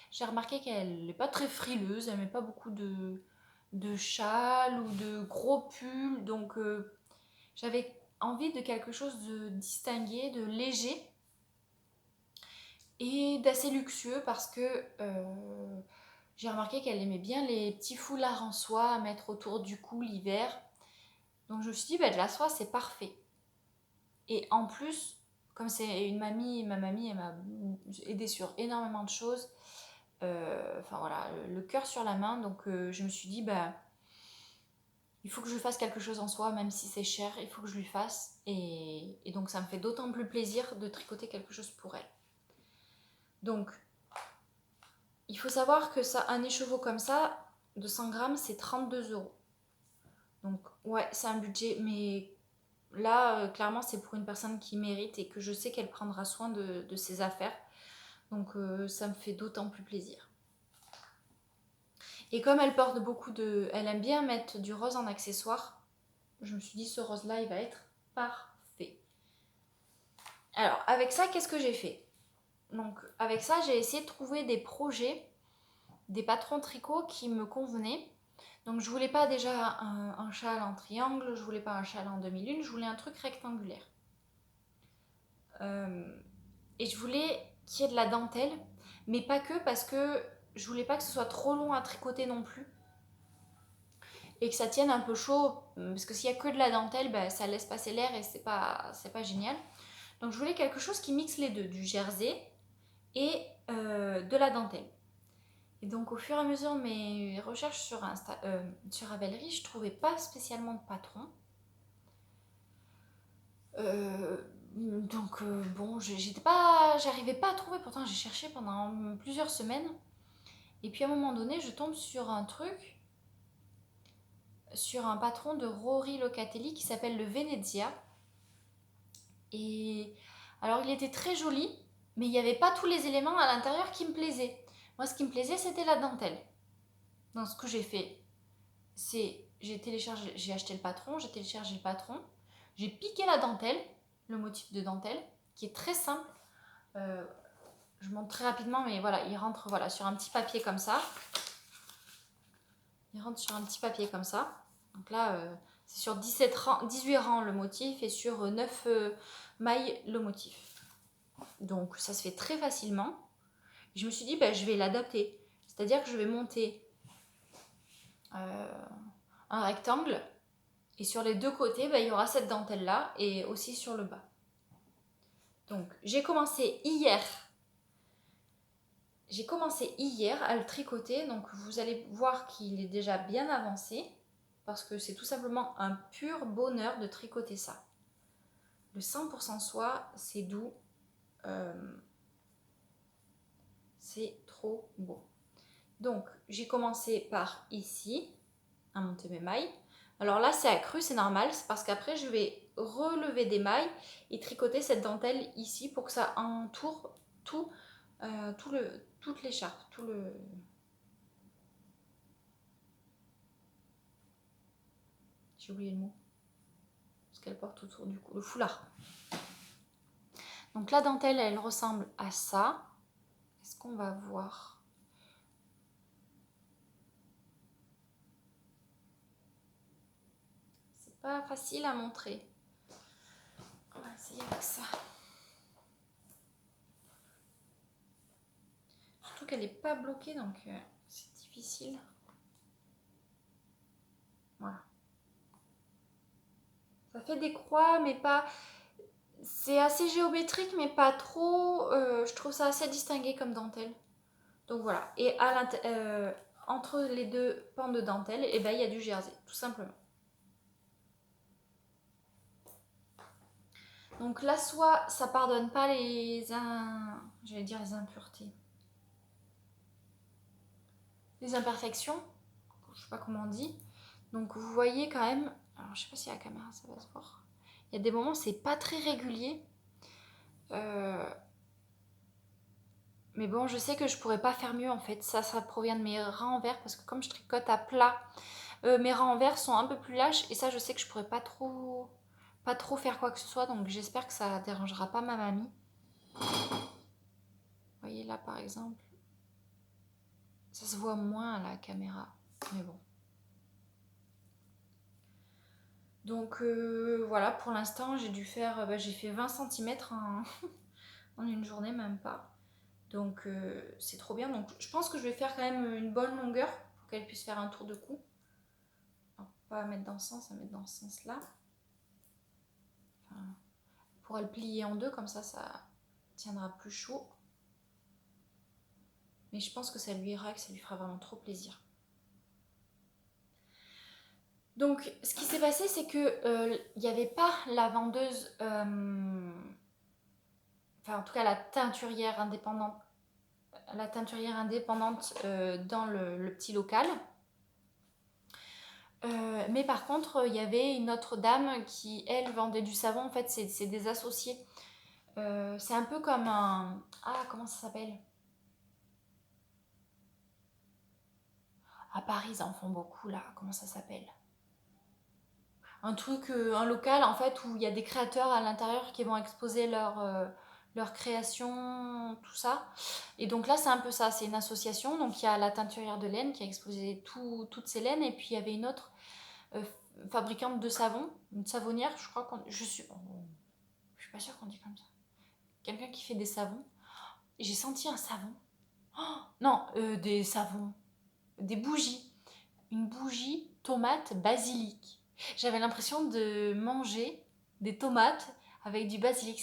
j'ai remarqué qu'elle n'est pas très frileuse. Elle met pas beaucoup de châles ou de gros pulls. Donc, j'avais envie de quelque chose de distingué, de léger et d'assez luxueux parce que j'ai remarqué qu'elle aimait bien les petits foulards en soie à mettre autour du cou l'hiver. Donc je me suis dit, bah, de la soie, c'est parfait. Et en plus, comme c'est une mamie, ma mamie, elle m'a aidé sur énormément de choses. Enfin voilà, le cœur sur la main. Donc je me suis dit, bah, il faut que je fasse quelque chose en soi, même si c'est cher, il faut que je lui fasse. Et donc ça me fait d'autant plus plaisir de tricoter quelque chose pour elle. Donc, il faut savoir que ça, un écheveau comme ça, de 100 grammes, c'est 32 euros. Donc ouais, c'est un budget, mais là, clairement, c'est pour une personne qui mérite et que je sais qu'elle prendra soin de ses affaires. Donc ça me fait d'autant plus plaisir. Et comme elle porte beaucoup de... Elle aime bien mettre du rose en accessoire, je me suis dit ce rose-là, il va être parfait. Alors, avec ça, qu'est-ce que j'ai fait? Donc, avec ça, j'ai essayé de trouver des projets, des patrons tricot qui me convenaient. Donc, je voulais pas déjà un châle en triangle, je voulais pas un châle en demi-lune, je voulais un truc rectangulaire. Et je voulais qu'il y ait de la dentelle, mais pas que, parce que je voulais pas que ce soit trop long à tricoter non plus. Et que ça tienne un peu chaud, parce que s'il y a que de la dentelle, ben, ça laisse passer l'air et c'est pas génial. Donc je voulais quelque chose qui mixe les deux, du jersey et de la dentelle. Et donc au fur et à mesure de mes recherches sur Ravelry, je trouvais pas spécialement de patron. Bon, j'arrivais pas à trouver, pourtant j'ai cherché pendant plusieurs semaines. Et puis à un moment donné, je tombe sur un truc, sur un patron de Rory Locatelli qui s'appelle le Venezia. Et alors il était très joli, mais il n'y avait pas tous les éléments à l'intérieur qui me plaisaient. Moi, ce qui me plaisait, c'était la dentelle. Donc ce que j'ai fait, c'est j'ai acheté le patron, j'ai téléchargé le patron, j'ai piqué la dentelle, le motif de dentelle, qui est très simple. Je montre très rapidement, mais voilà, il rentre voilà, sur un petit papier comme ça. Il rentre sur un petit papier comme ça. Donc là, c'est sur 18 rangs le motif et sur 9 mailles le motif. Donc ça se fait très facilement. Je me suis dit, je vais l'adapter. C'est-à-dire que je vais monter un rectangle et sur les deux côtés, il y aura cette dentelle-là et aussi sur le bas. Donc j'ai commencé hier à le tricoter, donc vous allez voir qu'il est déjà bien avancé parce que c'est tout simplement un pur bonheur de tricoter ça. Le 100% soie, c'est doux, c'est trop beau. Donc j'ai commencé par ici à monter mes mailles. Alors là c'est accru, c'est normal, c'est parce qu'après je vais relever des mailles et tricoter cette dentelle ici pour que ça entoure toute l'écharpe, j'ai oublié le mot, ce qu'elle porte autour du cou, le foulard. Donc la dentelle, elle ressemble à ça. Est-ce qu'on va voir? C'est pas facile à montrer. On va essayer avec ça. Surtout qu'elle n'est pas bloquée, donc c'est difficile. Voilà. Ça fait des croix, mais pas... C'est assez géométrique, mais pas trop. Je trouve ça assez distingué comme dentelle. Donc voilà. Et entre les deux pans de dentelle, il y a du jersey, tout simplement. Donc la soie, ça pardonne pas j'allais dire les impuretés. Les imperfections. Je sais pas comment on dit. Donc vous voyez quand même... Alors je sais pas si à la caméra ça va se voir. Il y a des moments c'est pas très régulier. Mais bon, je sais que je pourrais pas faire mieux en fait. Ça provient de mes rangs en verre parce que comme je tricote à plat, mes rangs en verre sont un peu plus lâches et ça je sais que je pourrais pas trop faire quoi que ce soit, donc j'espère que ça dérangera pas ma mamie. Vous voyez là par exemple, ça se voit moins à la caméra, mais bon. Donc voilà, pour l'instant j'ai dû faire, j'ai fait 20 cm en une journée, même pas. Donc c'est trop bien. Donc je pense que je vais faire quand même une bonne longueur pour qu'elle puisse faire un tour de cou. Alors, pas mettre dans ce sens, à mettre dans ce sens là. Enfin, on pourra le plier en deux, comme ça tiendra plus chaud. Mais je pense que ça lui ira, que ça lui fera vraiment trop plaisir. Donc ce qui s'est passé, c'est que il n'y avait pas la vendeuse, enfin en tout cas la teinturière indépendante dans le petit local. Mais par contre, il y avait une autre dame qui, elle, vendait du savon. En fait, c'est des associés. C'est un peu comme un... Ah, comment ça s'appelle? À Paris, ils en font beaucoup, là. Comment ça s'appelle? Un truc, un local, en fait, où il y a des créateurs à l'intérieur qui vont exposer leur création, tout ça. Et donc là, c'est un peu ça. C'est une association. Donc il y a la teinturière de laine qui a exposé toutes ces laines. Et puis il y avait une autre euh, fabricante de savon, une savonnière, je crois qu'on... Je suis pas sûre qu'on dit comme ça. Quelqu'un qui fait des savons. Et j'ai senti un savon. Oh, non, des savons. Des bougies. Une bougie tomate basilic. J'avais l'impression de manger des tomates avec du basilic.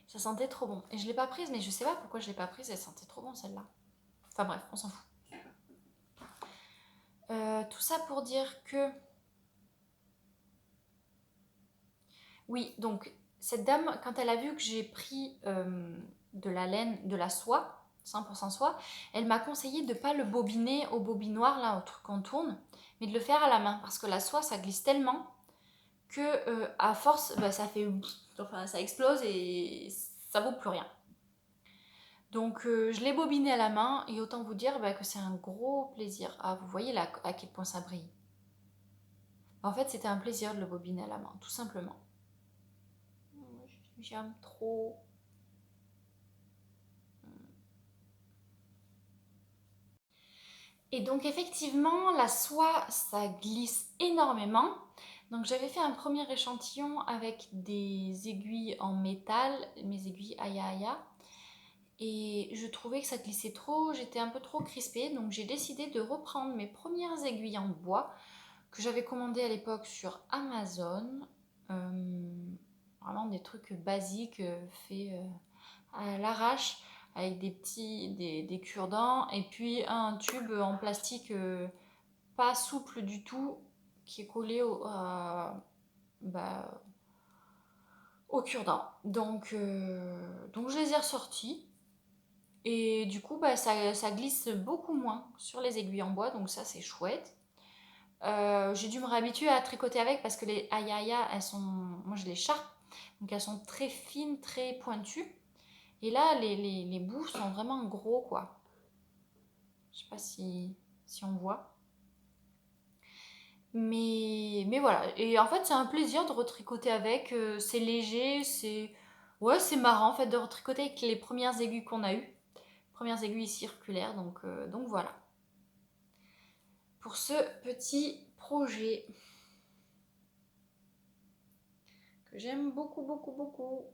Ça sentait trop bon. Et je l'ai pas prise, mais je sais pas pourquoi je l'ai pas prise. Elle sentait trop bon celle-là. Enfin bref, on s'en fout. Tout ça pour dire que oui, donc cette dame, quand elle a vu que j'ai pris de la laine, de la soie, 100% soie, elle m'a conseillé de ne pas le bobiner au bobinoir, là, au truc qu'on tourne, mais de le faire à la main, parce que la soie, ça glisse tellement que à force, bah, ça fait... Enfin, ça explose et ça vaut plus rien. Donc je l'ai bobiné à la main et autant vous dire bah, que c'est un gros plaisir. Ah, vous voyez là à quel point ça brille. En fait, c'était un plaisir de le bobiner à la main, tout simplement. J'aime trop. Et donc effectivement, la soie, ça glisse énormément. Donc j'avais fait un premier échantillon avec des aiguilles en métal, mes aiguilles Aya Aya. Et je trouvais que ça glissait trop, j'étais un peu trop crispée. Donc j'ai décidé de reprendre mes premières aiguilles en bois que j'avais commandées à l'époque sur Amazon. Vraiment des trucs basiques faits à l'arrache avec des cure-dents et puis un tube en plastique pas souple du tout qui est collé bah, au cure-dent. Donc je les ai ressortis et du coup bah, ça glisse beaucoup moins sur les aiguilles en bois, donc ça c'est chouette. J'ai dû me réhabituer à tricoter avec parce que les ayaya, elles sont, moi je les charpe, donc elles sont très fines, très pointues. Et là, les bouts sont vraiment gros, quoi. Je sais pas si on voit. Mais voilà. Et en fait, c'est un plaisir de retricoter avec. C'est léger, c'est... Ouais, c'est marrant, en fait, de retricoter avec les premières aiguilles qu'on a eues. Premières aiguilles circulaires, donc voilà. Pour ce petit projet que j'aime beaucoup, beaucoup, beaucoup.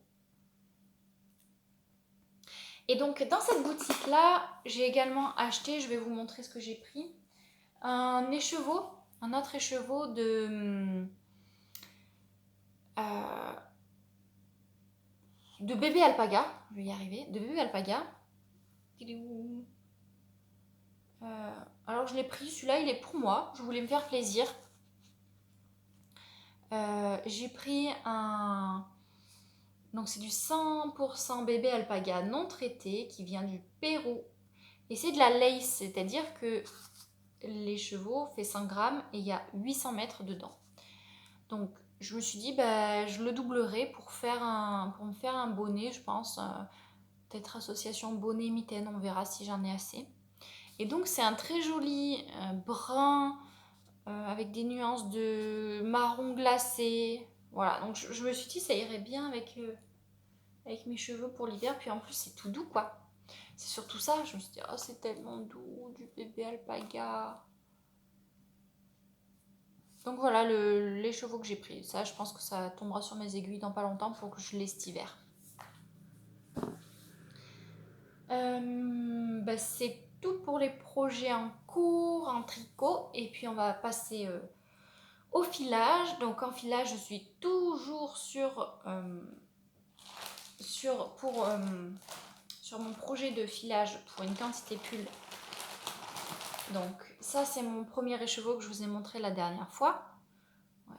Et donc, dans cette boutique-là, j'ai également acheté, je vais vous montrer ce que j'ai pris, un écheveau, un autre écheveau euh, de bébé alpaga. Je vais y arriver. De bébé alpaga. Alors je l'ai pris, celui-là il est pour moi. Je voulais me faire plaisir. J'ai pris un... Donc c'est du 100% bébé alpaga non traité qui vient du Pérou. Et c'est de la lace, c'est-à-dire que l'écheveau fait 100 grammes et il y a 800 mètres dedans. Donc je me suis dit, bah, je le doublerai pour me faire un bonnet, je pense. Peut-être association bonnet-mitaine, on verra si j'en ai assez. Et donc c'est un très joli brun avec des nuances de marron glacé. Voilà, donc je me suis dit ça irait bien avec mes cheveux pour l'hiver. Puis en plus c'est tout doux quoi. C'est surtout ça, je me suis dit, oh c'est tellement doux, du bébé alpaga. Donc voilà les chevaux que j'ai pris. Ça, je pense que ça tombera sur mes aiguilles dans pas longtemps pour que je les cet hiver. Bah, c'est tout pour les projets en cours, en tricot. Et puis on va passer au filage. Donc en filage, je suis toujours sur mon projet de filage pour une quantité pull. Donc ça, c'est mon premier écheveau que je vous ai montré la dernière fois.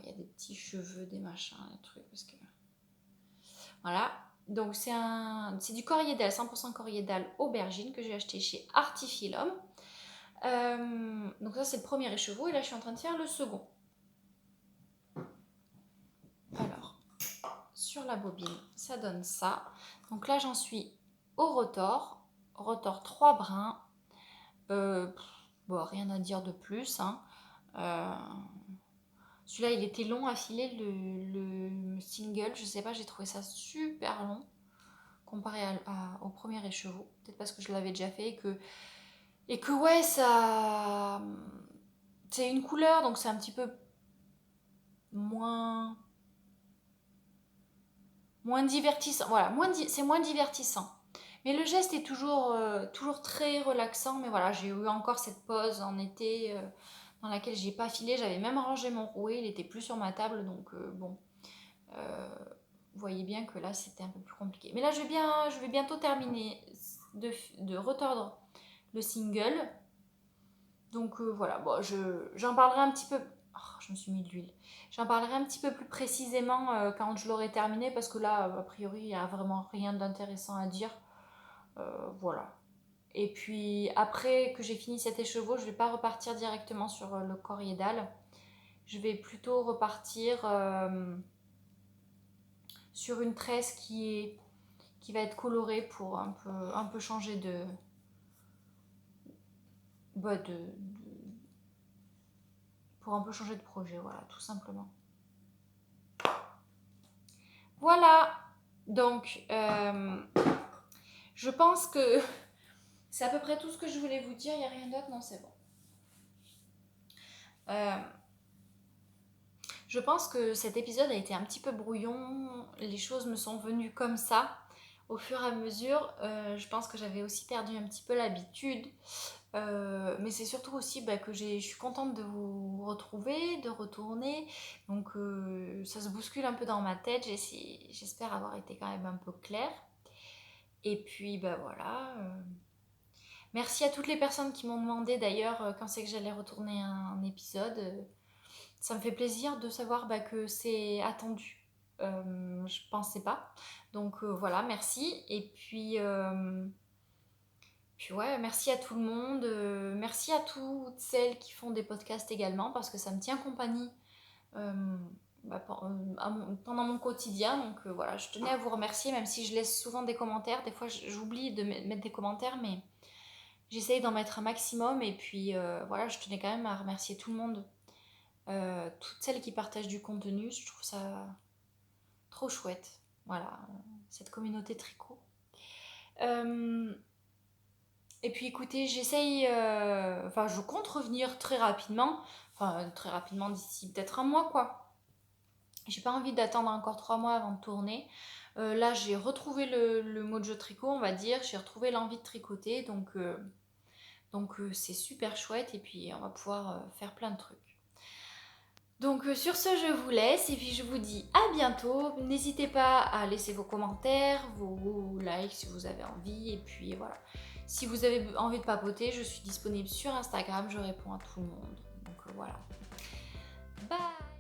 Il y a des petits cheveux, des machins, des trucs. Parce que... Voilà. Donc c'est du coriandre, 100% coriandre aubergine que j'ai acheté chez Artifilum. Donc ça c'est le premier écheveau et là je suis en train de faire le second. sur la bobine, ça donne ça. Donc là, j'en suis au rotor 3 brins. Bon, rien à dire de plus. Hein. Celui-là, il était long à filer, le single. Je sais pas, j'ai trouvé ça super long comparé au premier écheveau. Peut-être parce que je l'avais déjà fait et que ouais, ça... C'est une couleur, donc c'est un petit peu moins divertissant. Voilà, c'est moins divertissant. Mais le geste est toujours très relaxant. Mais voilà, j'ai eu encore cette pause en été dans laquelle j'ai pas filé. J'avais même rangé mon rouet, il était plus sur ma table. Donc bon, vous voyez bien que là c'était un peu plus compliqué. Mais là je vais bientôt terminer de retordre le single. Donc voilà, bon, j'en parlerai un petit peu... Oh, je me suis mis de l'huile. J'en parlerai un petit peu plus précisément quand je l'aurai terminé parce que là, a priori, il n'y a vraiment rien d'intéressant à dire. Voilà. Et puis après que j'ai fini cet écheveau, je ne vais pas repartir directement sur le coriédal. Je vais plutôt repartir sur une tresse qui va être colorée pour un peu changer pour un peu changer de projet, voilà, tout simplement. Voilà, donc je pense que c'est à peu près tout ce que je voulais vous dire. Il n'y a rien d'autre? Non, c'est bon. Je pense que cet épisode a été un petit peu brouillon. Les choses me sont venues comme ça au fur et à mesure. Je pense que j'avais aussi perdu un petit peu l'habitude. Mais c'est surtout aussi que je suis contente de vous retrouver, de retourner. Donc ça se bouscule un peu dans ma tête. J'espère avoir été quand même un peu claire. Et puis voilà. Merci à toutes les personnes qui m'ont demandé d'ailleurs quand c'est que j'allais retourner un épisode. Ça me fait plaisir de savoir que c'est attendu. Je pensais pas. Donc voilà, merci. Et puis ouais, merci à tout le monde. Merci à toutes celles qui font des podcasts également parce que ça me tient compagnie pendant mon quotidien. Donc voilà, je tenais à vous remercier même si je laisse souvent des commentaires. Des fois j'oublie de mettre des commentaires mais j'essaye d'en mettre un maximum. Et puis voilà, je tenais quand même à remercier tout le monde. Toutes celles qui partagent du contenu, je trouve ça trop chouette. Voilà, cette communauté tricot. Et puis écoutez, j'essaye, je compte revenir très rapidement, d'ici peut-être un mois quoi. J'ai pas envie d'attendre encore 3 mois avant de tourner. Là j'ai retrouvé le mojo tricot on va dire, j'ai retrouvé l'envie de tricoter donc c'est super chouette et puis on va pouvoir faire plein de trucs. Donc sur ce je vous laisse et puis je vous dis à bientôt. N'hésitez pas à laisser vos commentaires, vos likes si vous avez envie et puis voilà. Si vous avez envie de papoter, je suis disponible sur Instagram, je réponds à tout le monde. Donc voilà. Bye!